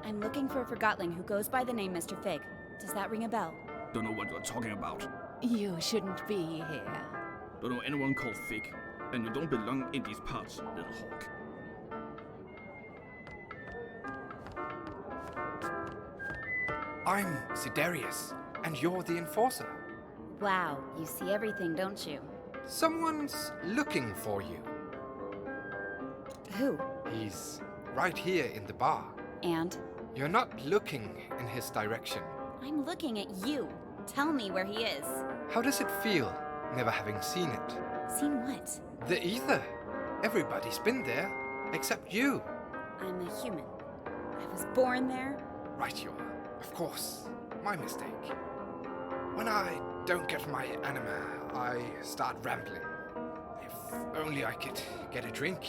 [SPEAKER 1] I'm looking for a Forgotling who goes by the name Mr. Fig. Does that ring a bell?
[SPEAKER 17] Don't know what you're talking about.
[SPEAKER 7] You shouldn't be here.
[SPEAKER 17] Don't know anyone called Fig. And you don't belong in these parts, little hawk.
[SPEAKER 18] I'm Sidarius, and you're the Enforcer.
[SPEAKER 1] Wow, you see everything, don't you?
[SPEAKER 18] Someone's looking for you.
[SPEAKER 1] Who?
[SPEAKER 18] He's right here in the bar.
[SPEAKER 1] And?
[SPEAKER 18] You're not looking in his direction.
[SPEAKER 1] I'm looking at you. Tell me where he is.
[SPEAKER 18] How does it feel, never having seen it?
[SPEAKER 1] Seen what?
[SPEAKER 18] The ether. Everybody's been there, except you.
[SPEAKER 1] I'm a human. I was born there.
[SPEAKER 18] Right you are. Of course. My mistake. When I don't get my anima, I start rambling. If only I could get a drink.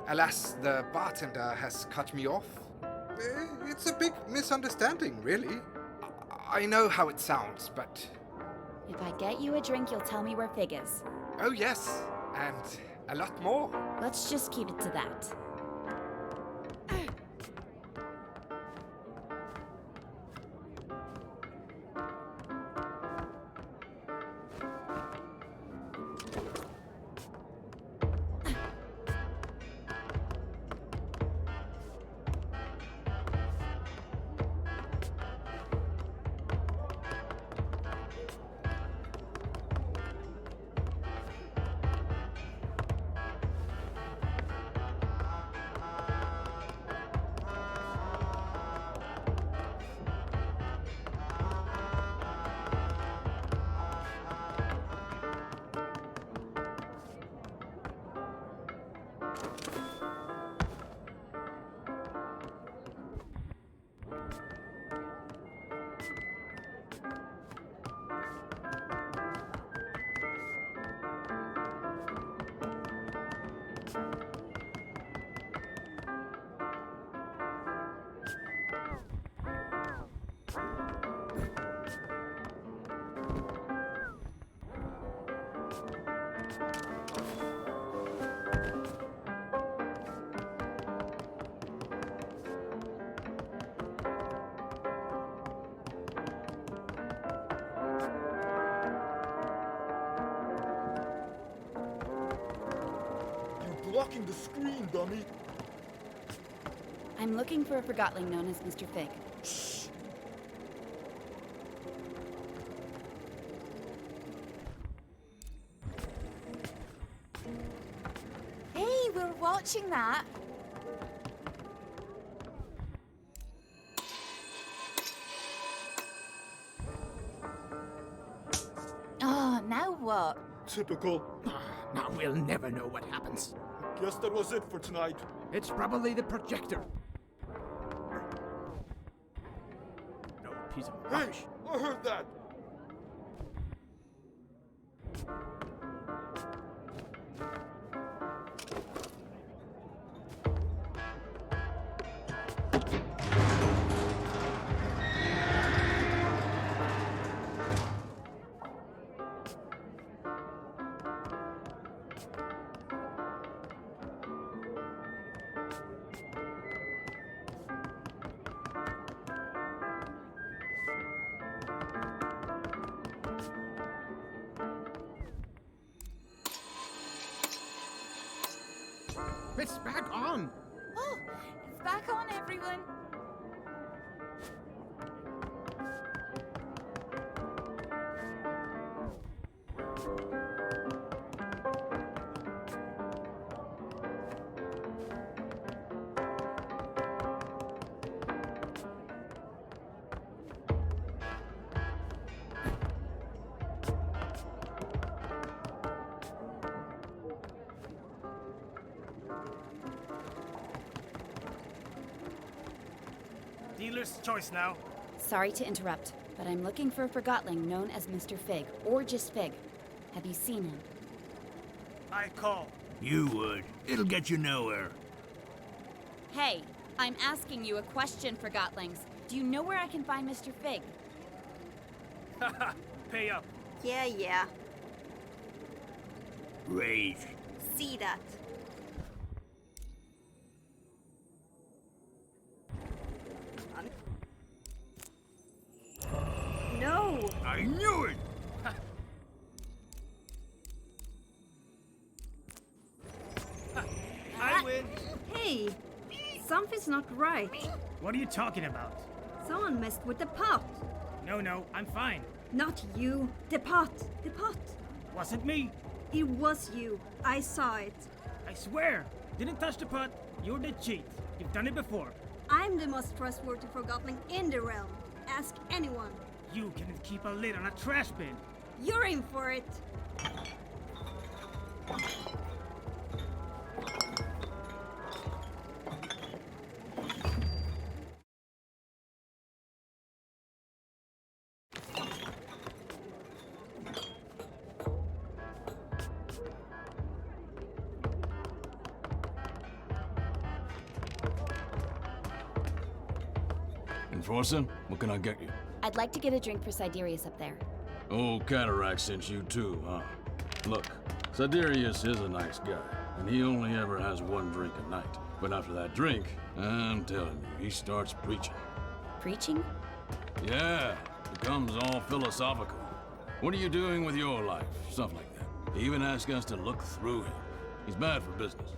[SPEAKER 18] Alas, the bartender has cut me off. It's a big misunderstanding, really. I know how it sounds, but...
[SPEAKER 1] If I get you a drink, you'll tell me where Fig is.
[SPEAKER 18] Oh, yes. And a lot more.
[SPEAKER 1] Let's just keep it to that.
[SPEAKER 16] Blocking the screen, dummy.
[SPEAKER 1] I'm looking for a Forgotling known as Mr. Fig.
[SPEAKER 16] Shh.
[SPEAKER 1] Hey, we're watching that. Oh, now what?
[SPEAKER 16] Typical.
[SPEAKER 17] Now we'll never know what happens.
[SPEAKER 16] Guess that was it for tonight.
[SPEAKER 17] It's probably the projector. No piece of rubbish.
[SPEAKER 16] Hey, I heard that.
[SPEAKER 17] It's back on!
[SPEAKER 1] Oh, it's back on, everyone.
[SPEAKER 19] Dealer's choice now.
[SPEAKER 1] Sorry to interrupt, but I'm looking for a Forgotling known as Mr. Fig, or just Fig. Have you seen him?
[SPEAKER 19] I call.
[SPEAKER 20] You would. It'll get you nowhere.
[SPEAKER 1] Hey, I'm asking you a question, Forgotlings. Do you know where I can find Mr. Fig?
[SPEAKER 19] Haha, pay up.
[SPEAKER 6] Yeah.
[SPEAKER 20] Rage.
[SPEAKER 6] See that. No!
[SPEAKER 20] I knew it!
[SPEAKER 19] I win.
[SPEAKER 6] Hey! Something's not right.
[SPEAKER 19] What are you talking about?
[SPEAKER 6] Someone messed with the pot.
[SPEAKER 19] No, I'm fine.
[SPEAKER 6] Not you. The pot. The pot.
[SPEAKER 19] Wasn't me.
[SPEAKER 6] It was you. I saw it.
[SPEAKER 19] I swear. Didn't touch the pot. You're the cheat. You've done it before.
[SPEAKER 6] I'm the most trustworthy Forgotling in the realm. Ask anyone.
[SPEAKER 19] You can keep a lid on a trash bin.
[SPEAKER 6] You're in for it.
[SPEAKER 15] Enforcer, what can I get you?
[SPEAKER 1] I'd like to get a drink for Siderius up there.
[SPEAKER 15] Oh, Cataract sent you too, huh? Look, Siderius is a nice guy, and he only ever has one drink a night. But after that drink, I'm telling you, he starts preaching.
[SPEAKER 1] Preaching?
[SPEAKER 15] Yeah, becomes all philosophical. What are you doing with your life? Stuff like that. He even asks us to look through him. He's bad for business.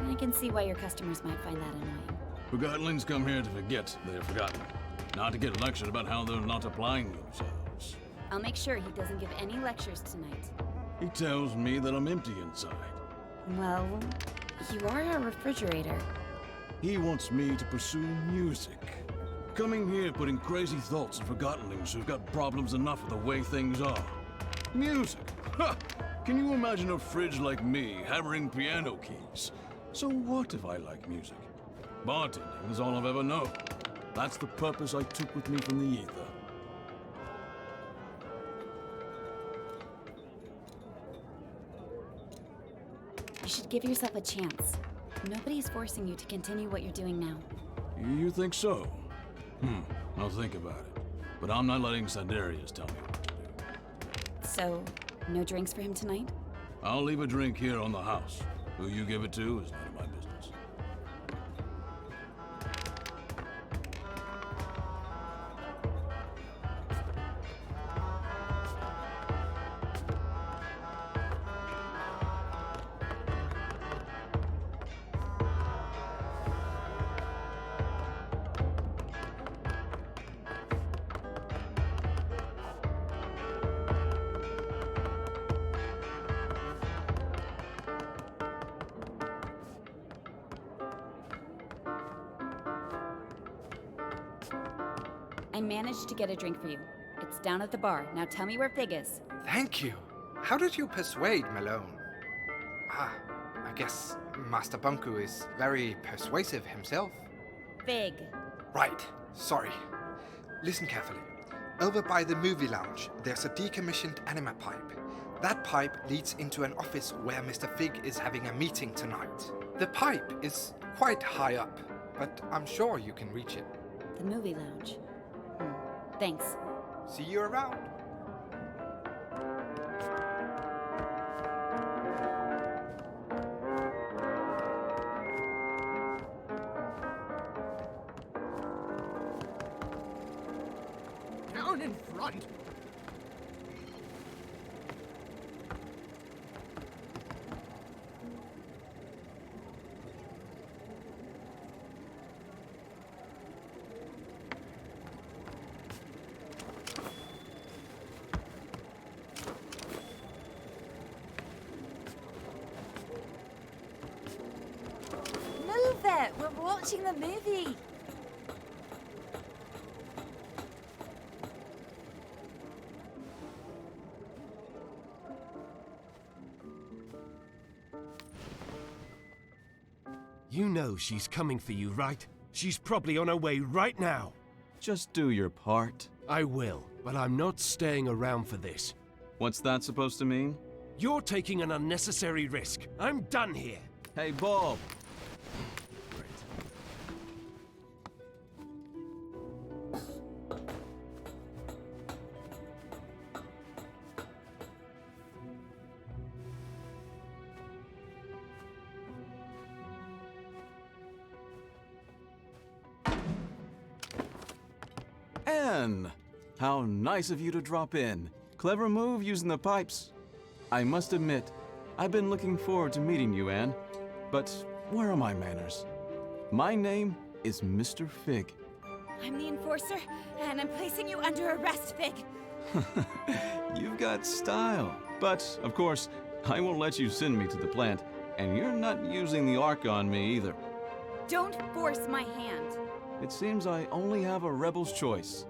[SPEAKER 1] I can see why your customers might find that annoying.
[SPEAKER 15] Forgottlings come here to forget they're forgotten, not to get lectured about how they're not applying themselves.
[SPEAKER 1] I'll make sure he doesn't give any lectures tonight.
[SPEAKER 15] He tells me that I'm empty inside.
[SPEAKER 1] Well, you are a refrigerator.
[SPEAKER 15] He wants me to pursue music. Coming here putting crazy thoughts in Forgottlings who've got problems enough with the way things are. Music? Ha! Can you imagine a fridge like me hammering piano keys? So what if I like music? Bartending is all I've ever known. That's the purpose I took with me from the ether.
[SPEAKER 1] You should give yourself a chance. Nobody's forcing you to continue what you're doing now.
[SPEAKER 15] You think so? I'll think about it. But I'm not letting Siderius tell me what to do.
[SPEAKER 1] So, no drinks for him tonight?
[SPEAKER 15] I'll leave a drink here on the house. Who you give it to is none of my business.
[SPEAKER 1] I managed to get a drink for you. It's down at the bar. Now tell me where Fig is.
[SPEAKER 18] Thank you. How did you persuade Malone? Ah, I guess Master Bunku is very persuasive himself.
[SPEAKER 1] Fig.
[SPEAKER 18] Right. Sorry. Listen carefully. Over by the movie lounge, there's a decommissioned anima pipe. That pipe leads into an office where Mr. Fig is having a meeting tonight. The pipe is quite high up, but I'm sure you can reach it.
[SPEAKER 1] The movie lounge. Thanks.
[SPEAKER 18] See you around.
[SPEAKER 19] Down in front.
[SPEAKER 1] Move it! We're watching the movie!
[SPEAKER 2] You know she's coming for you, right? She's probably on her way right now.
[SPEAKER 12] Just do your part.
[SPEAKER 2] I will, but I'm not staying around for this.
[SPEAKER 12] What's that supposed to mean?
[SPEAKER 2] You're taking an unnecessary risk. I'm done here.
[SPEAKER 12] Hey, Bob! Anne! How nice of you to drop in. Clever move using the pipes. I must admit, I've been looking forward to meeting you, Anne. But where are my manners? My name is Mr. Fig.
[SPEAKER 1] I'm the enforcer, and I'm placing you under arrest, Fig.
[SPEAKER 12] You've got style. But, of course, I won't let you send me to the plant, and you're not using the Ark on me either.
[SPEAKER 1] Don't force my hand.
[SPEAKER 12] It seems I only have a rebel's choice.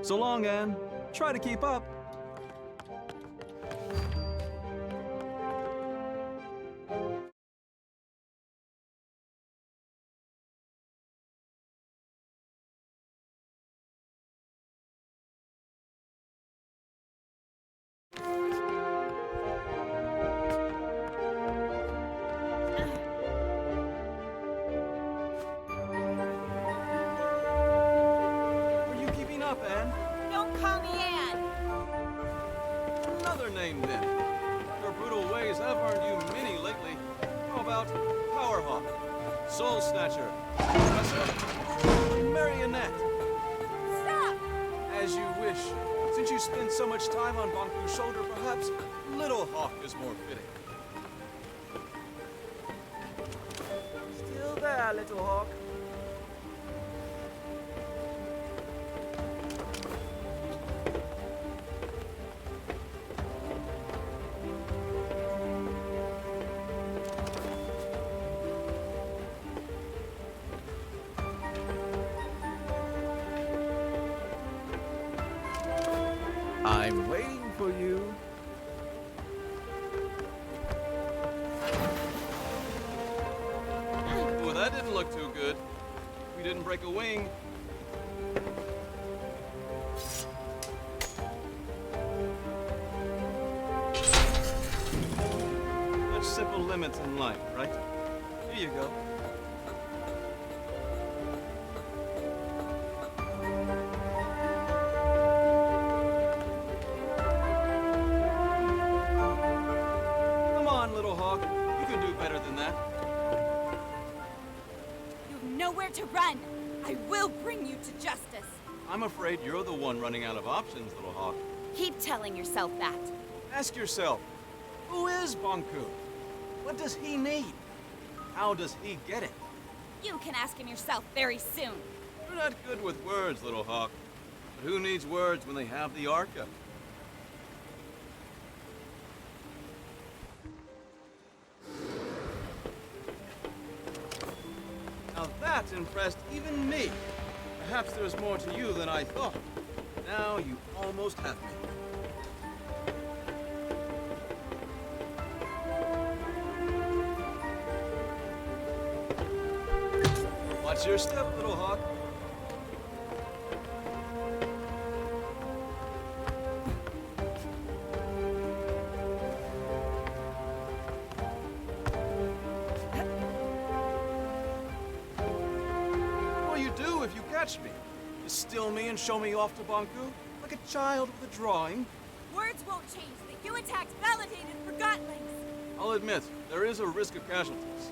[SPEAKER 12] So long, Anne. Try to keep up. about Powerhawk, Soul Snatcher, Professor, Marionette.
[SPEAKER 1] Stop!
[SPEAKER 12] As you wish. Since you spend so much time on Bonku's shoulder, perhaps Little Hawk is more fitting.
[SPEAKER 3] Still there, Little Hawk.
[SPEAKER 12] I'm waiting for you. Well, that didn't look too good. We didn't break a wing. Such simple limits in life, right? Here you go. Come on, Little Hawk. You can do better than that.
[SPEAKER 1] You've nowhere to run. I will bring you to justice.
[SPEAKER 12] I'm afraid you're the one running out of options, Little Hawk.
[SPEAKER 1] Keep telling yourself that.
[SPEAKER 12] Ask yourself, who is Bonku? What does he need? How does he get it?
[SPEAKER 1] You can ask him yourself very soon.
[SPEAKER 12] You're not good with words, Little Hawk. But who needs words when they have the Arca? Now that impressed even me. Perhaps there's more to you than I thought. Now you almost have me. Watch your step, Little Hawk. What'll you do if you catch me? You still me and show me off to Bonku? Like a child with a drawing?
[SPEAKER 1] Words won't change that you attacked validated Forgottlings.
[SPEAKER 12] I'll admit, there is a risk of casualties.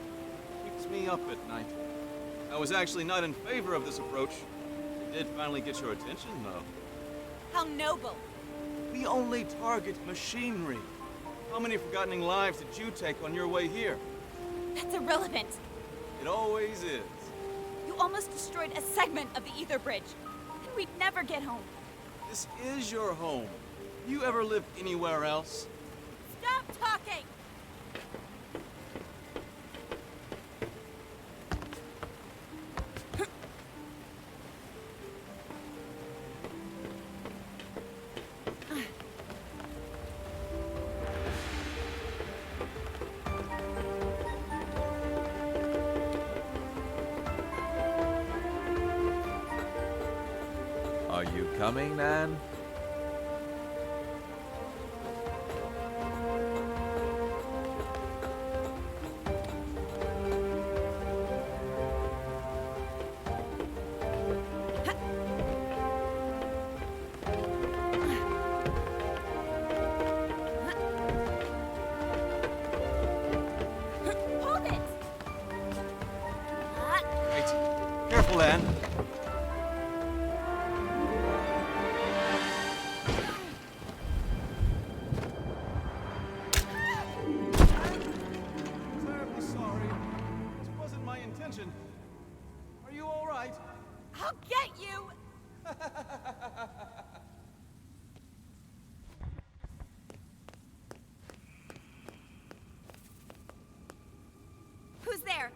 [SPEAKER 12] Keeps me up at night. I was actually not in favor of this approach. It did finally get your attention, though.
[SPEAKER 1] How noble.
[SPEAKER 12] We only target machinery. How many Forgottening lives did you take on your way here?
[SPEAKER 1] That's irrelevant.
[SPEAKER 12] It always is.
[SPEAKER 1] You almost destroyed a segment of the ether bridge, and we'd never get home.
[SPEAKER 12] This is your home. You ever lived anywhere else?
[SPEAKER 1] Stop talking!
[SPEAKER 21] Are you coming, Nan?
[SPEAKER 1] Hold it!
[SPEAKER 12] Wait. Careful, Anne. Terribly sorry. This wasn't my intention. Are you all right?
[SPEAKER 1] I'll get you! Who's there?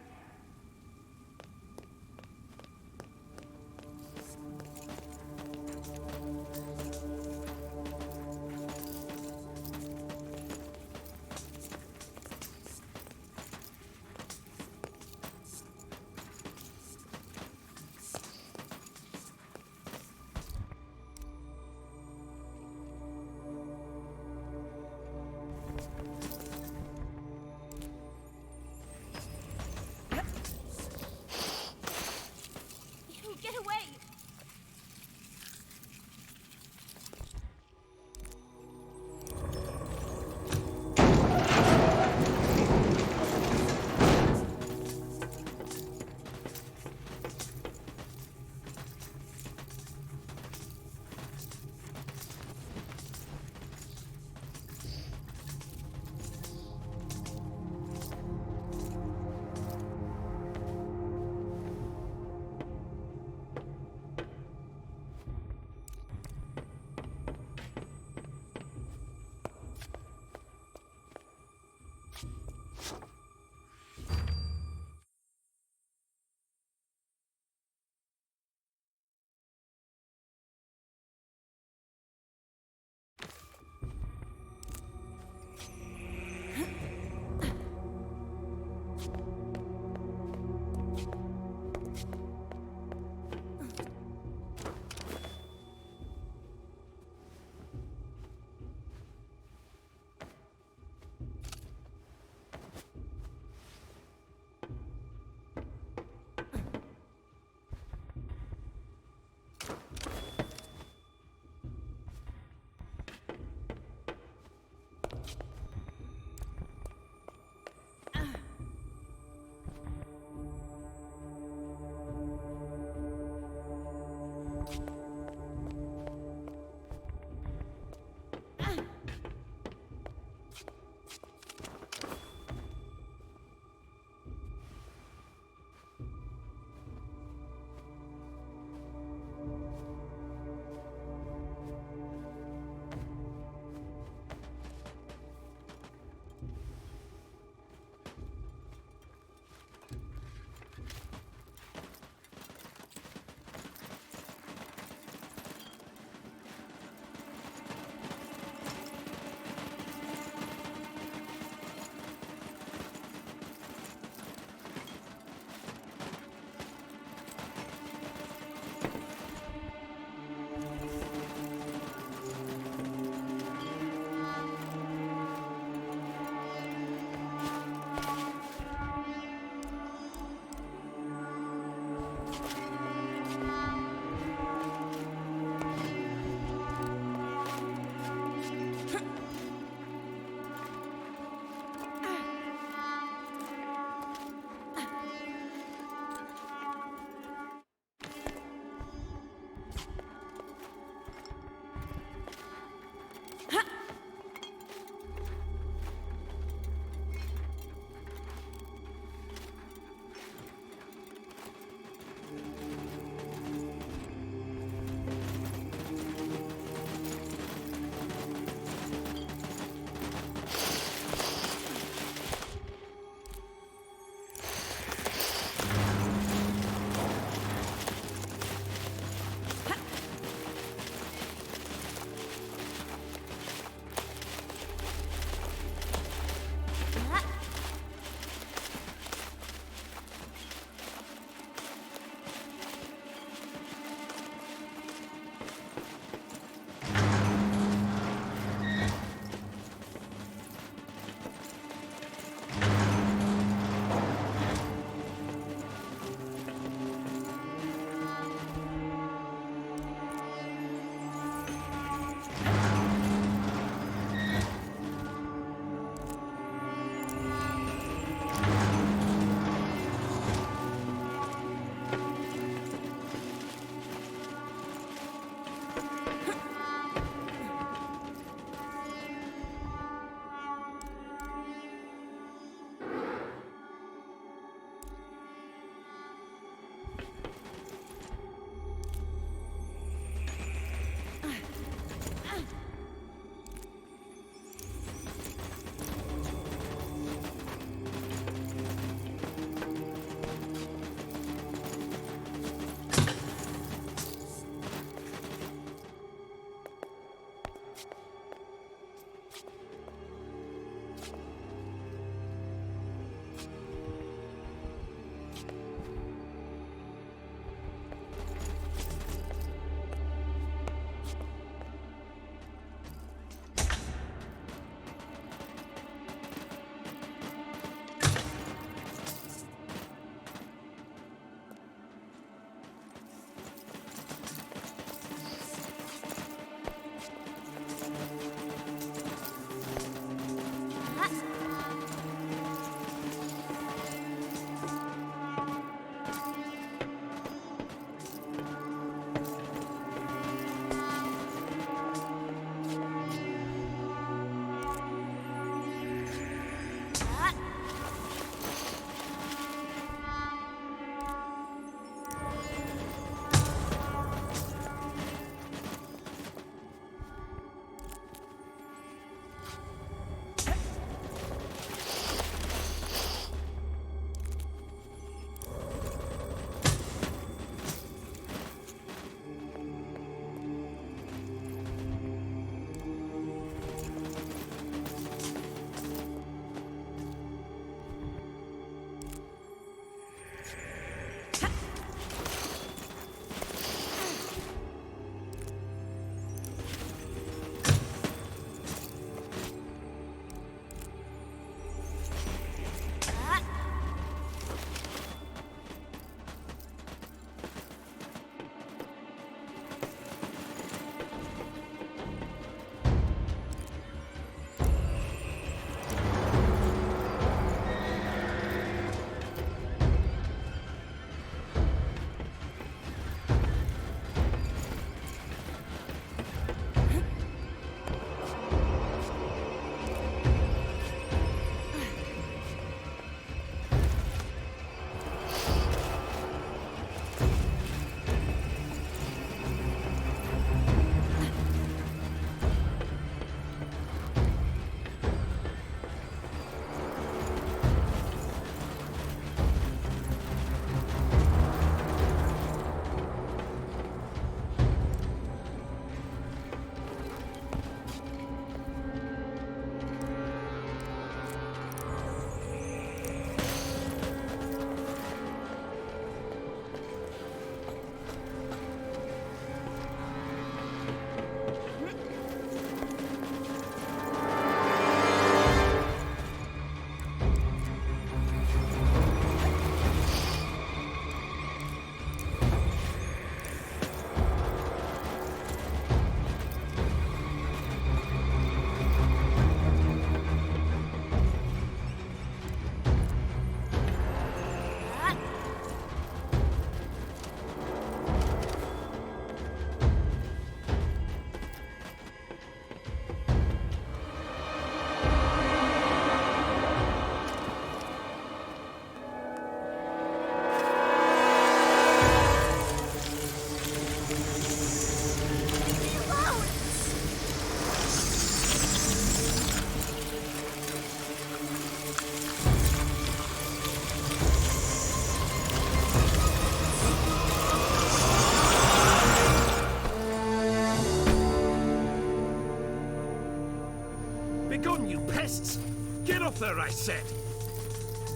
[SPEAKER 2] Ether, I said!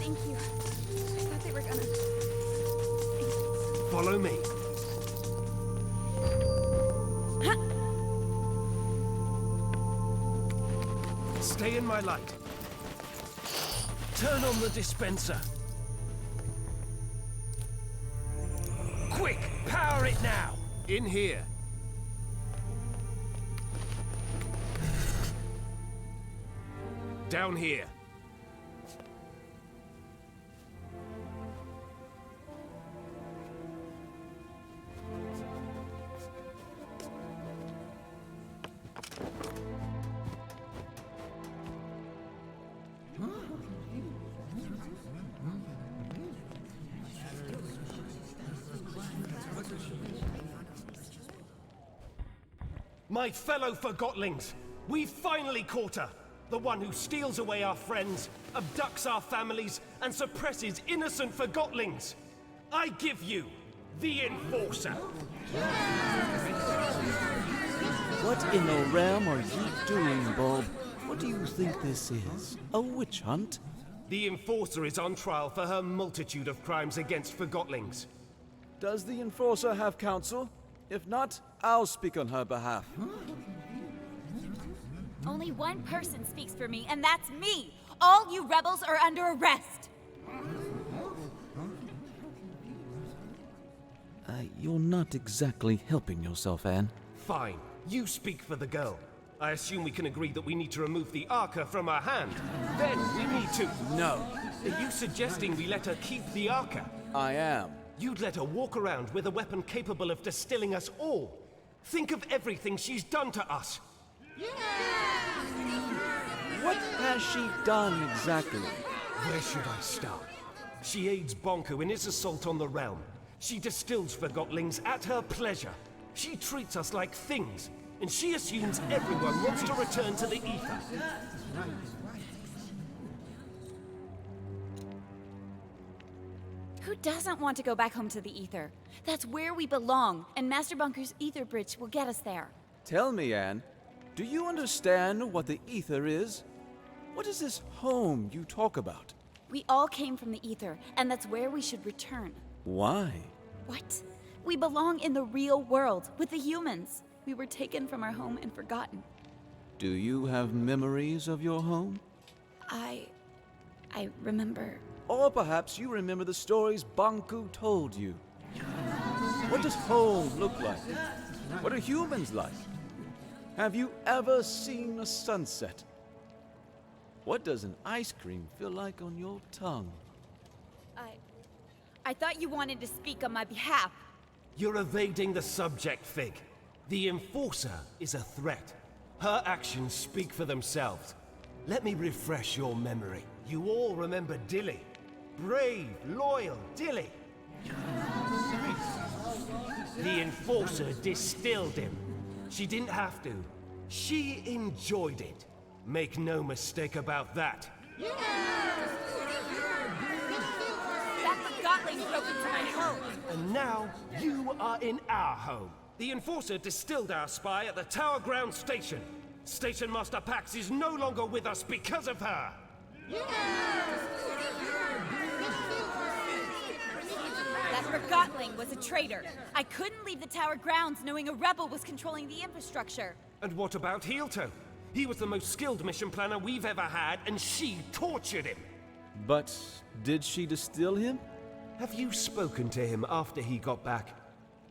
[SPEAKER 1] Thank you. I thought they were gonna...
[SPEAKER 2] Follow me. Stay in my light. Turn on the dispenser. Quick! Power it now! In here. Down here. My fellow Forgotlings, we've finally caught her! The one who steals away our friends, abducts our families, and suppresses innocent Forgotlings! I give you the Enforcer!
[SPEAKER 4] What in the realm are you doing, Bob? What do you think this is? A witch hunt?
[SPEAKER 2] The Enforcer is on trial for her multitude of crimes against Forgotlings.
[SPEAKER 12] Does the Enforcer have counsel? If not, I'll speak on her behalf.
[SPEAKER 1] Only one person speaks for me, and that's me! All you rebels are under arrest!
[SPEAKER 4] You're not exactly helping yourself, Anne.
[SPEAKER 2] Fine. You speak for the girl. I assume we can agree that we need to remove the Arca from her hand. Then we need to... No. Are you suggesting we let her keep the Arca?
[SPEAKER 12] I am.
[SPEAKER 2] You'd let her walk around with a weapon capable of distilling us all. Think of everything she's done to us.
[SPEAKER 4] What has she done exactly?
[SPEAKER 2] Where should I start? She aids Bonku in his assault on the realm. She distills Forgotlings at her pleasure. She treats us like things, and she assumes everyone wants to return to the Ether.
[SPEAKER 1] Who doesn't want to go back home to the Ether? That's where we belong, and Master Bunker's Ether Bridge will get us there.
[SPEAKER 12] Tell me, Anne, do you understand what the Ether is? What is this home you talk about?
[SPEAKER 1] We all came from the Ether, and that's where we should return.
[SPEAKER 12] Why?
[SPEAKER 1] What? We belong in the real world, with the humans. We were taken from our home and forgotten.
[SPEAKER 12] Do you have memories of your home?
[SPEAKER 1] I remember...
[SPEAKER 12] Or perhaps you remember the stories Bonku told you. What does home look like? What are humans like? Have you ever seen a sunset? What does an ice cream feel like on your tongue?
[SPEAKER 1] I thought you wanted to speak on my behalf.
[SPEAKER 2] You're evading the subject, Fig. The Enforcer is a threat. Her actions speak for themselves. Let me refresh your memory. You all remember Dilly. Brave, loyal Dilly. The Enforcer distilled him. She didn't have to. She enjoyed it. Make no mistake about that.
[SPEAKER 1] That Forgotling broke into my home.
[SPEAKER 2] And now, you are in our home. The Enforcer distilled our spy at the Tower Ground Station. Station Master Pax is no longer with us because of her.
[SPEAKER 1] That Forgotling was a traitor. I couldn't leave the tower grounds knowing a rebel was controlling the infrastructure.
[SPEAKER 2] And what about Heelto? He was the most skilled mission planner we've ever had, and she tortured him.
[SPEAKER 12] But did she distill him?
[SPEAKER 2] Have you spoken to him after he got back?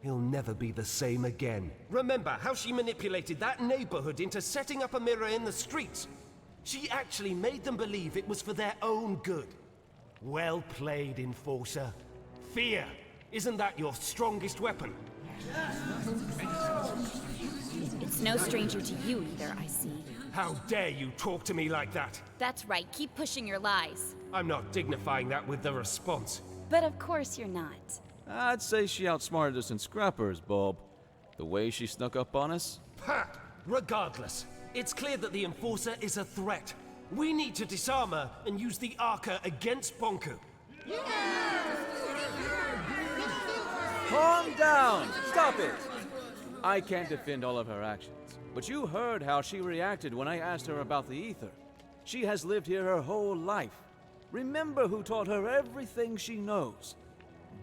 [SPEAKER 2] He'll never be the same again. Remember how she manipulated that neighborhood into setting up a mirror in the streets? She actually made them believe it was for their own good. Well played, Enforcer. Fear. Isn't that your strongest weapon?
[SPEAKER 1] It's no stranger to you either, I see.
[SPEAKER 2] How dare you talk to me like that?
[SPEAKER 1] That's right, keep pushing your lies.
[SPEAKER 2] I'm not dignifying that with the response.
[SPEAKER 1] But of course you're not.
[SPEAKER 12] I'd say she outsmarted us in scrappers, Bob. The way she snuck up on us.
[SPEAKER 2] Ha! Regardless, it's clear that the Enforcer is a threat. We need to disarm her and use the Arca against Bonku.
[SPEAKER 12] Calm down! Stop it! I can't defend all of her actions, but you heard how she reacted when I asked her about the Ether.
[SPEAKER 4] She has lived here her whole life. Remember who taught her everything she knows.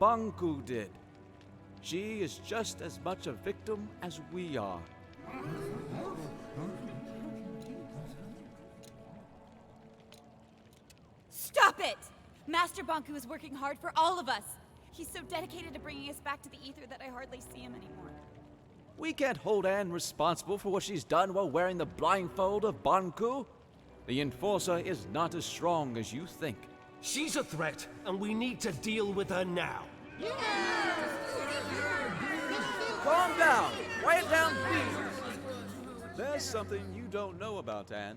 [SPEAKER 4] Banku did. She is just as much a victim as we are.
[SPEAKER 1] Stop it! Master Banku is working hard for all of us. He's so dedicated to bringing us back to the ether that I hardly see him anymore.
[SPEAKER 4] We can't hold Anne responsible for what she's done while wearing the blindfold of Banku. The Enforcer is not as strong as you think.
[SPEAKER 2] She's a threat, and we need to deal with her now.
[SPEAKER 4] Calm down! Quiet down, please! There's something you don't know about Anne.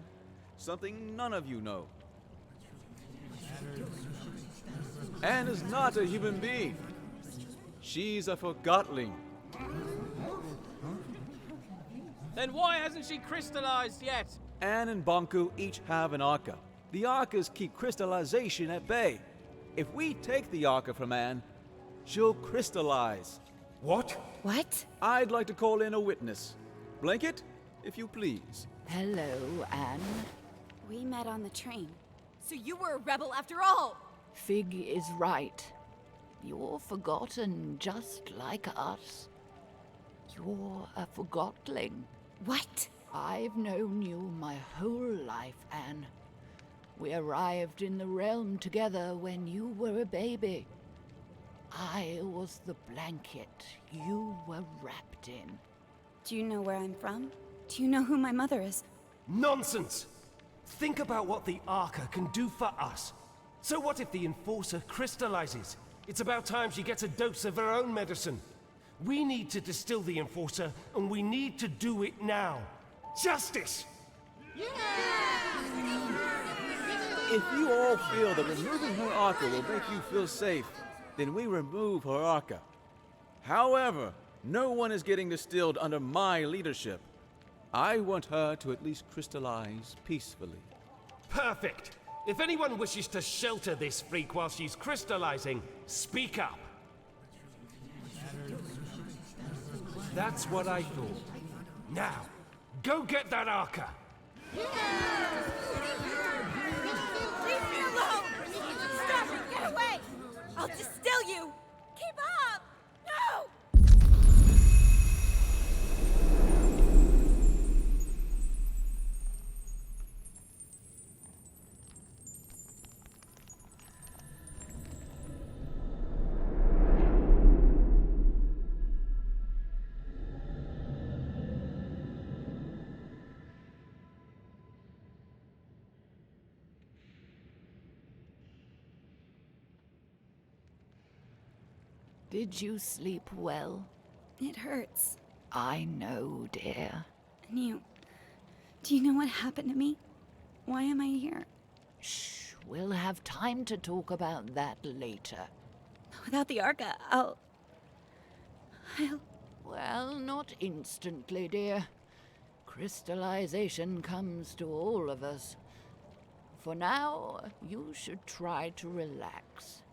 [SPEAKER 4] Something none of you know. Anne is not a human being. She's a Forgotling.
[SPEAKER 11] Then why hasn't she crystallized yet?
[SPEAKER 4] Anne and Banku each have an Arca. The Arcas keep crystallization at bay. If we take the Arca from Anne, she'll crystallize.
[SPEAKER 2] What?
[SPEAKER 1] What?
[SPEAKER 4] I'd like to call in a witness. Blanket, if you please.
[SPEAKER 8] Hello, Anne.
[SPEAKER 1] We met on the train. So you were a rebel after all!
[SPEAKER 8] Fig is right. You're forgotten just like us. You're a Forgotling.
[SPEAKER 1] What?
[SPEAKER 8] I've known you my whole life, Anne. We arrived in the realm together when you were a baby. I was the blanket you were wrapped in.
[SPEAKER 1] Do you know where I'm from? Do you know who my mother is?
[SPEAKER 2] Nonsense! Think about what the Arca can do for us. So what if the Enforcer crystallizes? It's about time she gets a dose of her own medicine. We need to distill the Enforcer, and we need to do it now. Justice!
[SPEAKER 4] If you all feel that removing her Arca will make you feel safe, then we remove her Arca. However, no one is getting distilled under my leadership. I want her to at least crystallize peacefully.
[SPEAKER 2] Perfect! If anyone wishes to shelter this freak while she's crystallizing, speak up. That's what I thought. Now, go get that Arca!
[SPEAKER 1] Leave me alone! Stop it! Get away! I'll distill you! Keep up! No!
[SPEAKER 8] Did you sleep well?
[SPEAKER 1] It hurts.
[SPEAKER 8] I know, dear.
[SPEAKER 1] And do you know what happened to me? Why am I here?
[SPEAKER 8] Shh, we'll have time to talk about that later.
[SPEAKER 1] Without the Arca, I'll...
[SPEAKER 8] Well, not instantly, dear. Crystallization comes to all of us. For now, you should try to relax.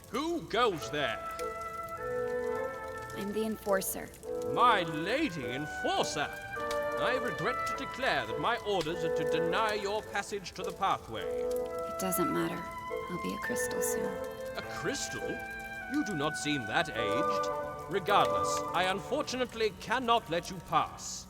[SPEAKER 11] Who goes there?
[SPEAKER 1] I'm the Enforcer.
[SPEAKER 11] My lady Enforcer! I regret to declare that my orders are to deny your passage to the pathway.
[SPEAKER 1] It doesn't matter. I'll be a crystal soon.
[SPEAKER 11] A crystal? You do not seem that aged. Regardless, I unfortunately cannot let you pass.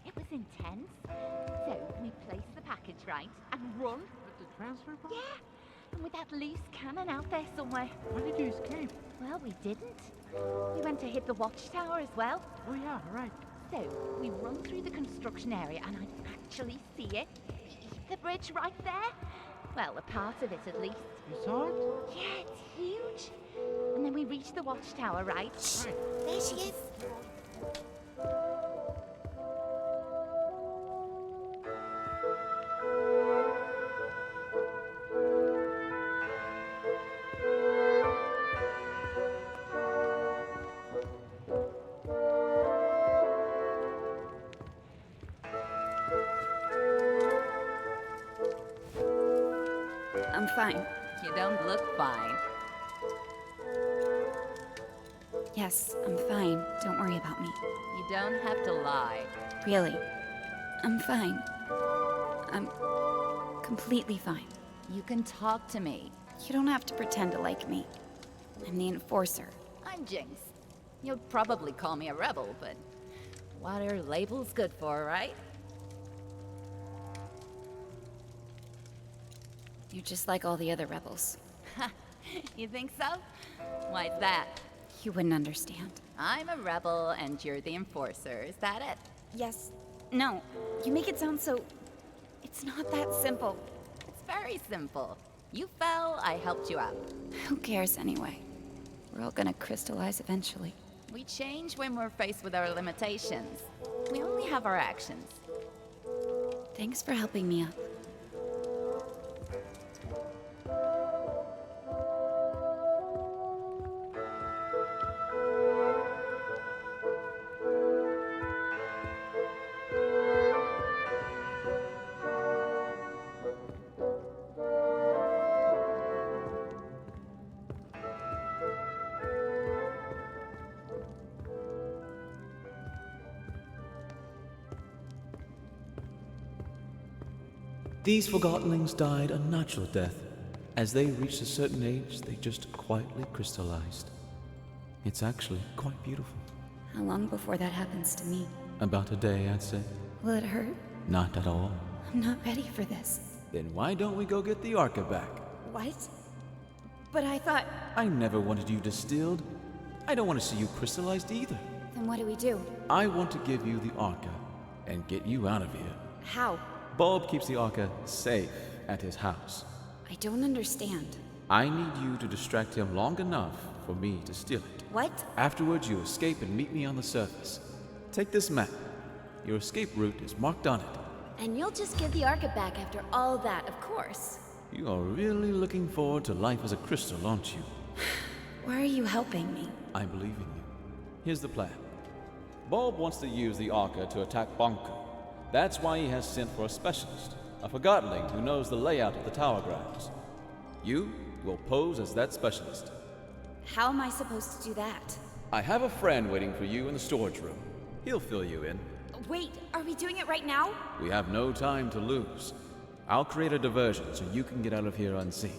[SPEAKER 6] It was intense. So we placed the package right and run.
[SPEAKER 9] With the transfer box?
[SPEAKER 6] Yeah.
[SPEAKER 9] And with that loose cannon out there somewhere.
[SPEAKER 19] How did you escape?
[SPEAKER 9] Well, we didn't. We went to hit the watchtower as well.
[SPEAKER 19] Oh yeah, right.
[SPEAKER 9] So, we run through the construction area and I actually see it. The bridge right there. Well, a part of it at least.
[SPEAKER 19] You saw it?
[SPEAKER 9] Yeah, it's huge. And then we reach the watchtower, right?
[SPEAKER 19] Right.
[SPEAKER 9] There she is.
[SPEAKER 1] I'm fine.
[SPEAKER 7] You don't look fine.
[SPEAKER 1] Yes, I'm fine. Don't worry about me.
[SPEAKER 7] You don't have to lie.
[SPEAKER 1] Really. I'm fine. I'm completely fine.
[SPEAKER 7] You can talk to me.
[SPEAKER 1] You don't have to pretend to like me. I'm the enforcer.
[SPEAKER 7] I'm Jinx. You'll probably call me a rebel, but what are labels good for, right?
[SPEAKER 1] You're just like all the other rebels.
[SPEAKER 7] You think so? Why's that?
[SPEAKER 1] You wouldn't understand.
[SPEAKER 7] I'm a rebel and you're the enforcer. Is that it?
[SPEAKER 1] Yes. No. You make it sound so... It's not that simple.
[SPEAKER 7] It's very simple. You fell, I helped you out.
[SPEAKER 1] Who cares anyway? We're all gonna crystallize eventually.
[SPEAKER 7] We change when we're faced with our limitations. We only have our actions.
[SPEAKER 1] Thanks for helping me up.
[SPEAKER 22] These Forgottonlings died a natural death. As they reached a certain age, they just quietly crystallized. It's actually quite beautiful.
[SPEAKER 1] How long before that happens to me?
[SPEAKER 22] About a day, I'd say.
[SPEAKER 1] Will it hurt?
[SPEAKER 22] Not at all.
[SPEAKER 1] I'm not ready for this.
[SPEAKER 22] Then why don't we go get the Arca back?
[SPEAKER 1] What? But I thought...
[SPEAKER 22] I never wanted you distilled. I don't want to see you crystallized either.
[SPEAKER 1] Then what do we do?
[SPEAKER 22] I want to give you the Arca and get you out of here.
[SPEAKER 1] How?
[SPEAKER 22] Bulb keeps the Arca safe at his house.
[SPEAKER 1] I don't understand.
[SPEAKER 22] I need you to distract him long enough for me to steal it.
[SPEAKER 1] What?
[SPEAKER 22] Afterwards, you escape and meet me on the surface. Take this map. Your escape route is marked on it.
[SPEAKER 1] And you'll just give the Arca back after all that, of course.
[SPEAKER 22] You are really looking forward to life as a crystal, aren't you?
[SPEAKER 1] Why are you helping me?
[SPEAKER 22] I believe in you. Here's the plan. Bulb wants to use the Arca to attack Bonku. That's why he has sent for a specialist, a Forgottling who knows the layout of the tower grounds. You will pose as that specialist.
[SPEAKER 1] How am I supposed to do that?
[SPEAKER 22] I have a friend waiting for you in the storage room. He'll fill you in.
[SPEAKER 1] Wait, are we doing it right now?
[SPEAKER 22] We have no time to lose. I'll create a diversion so you can get out of here unseen.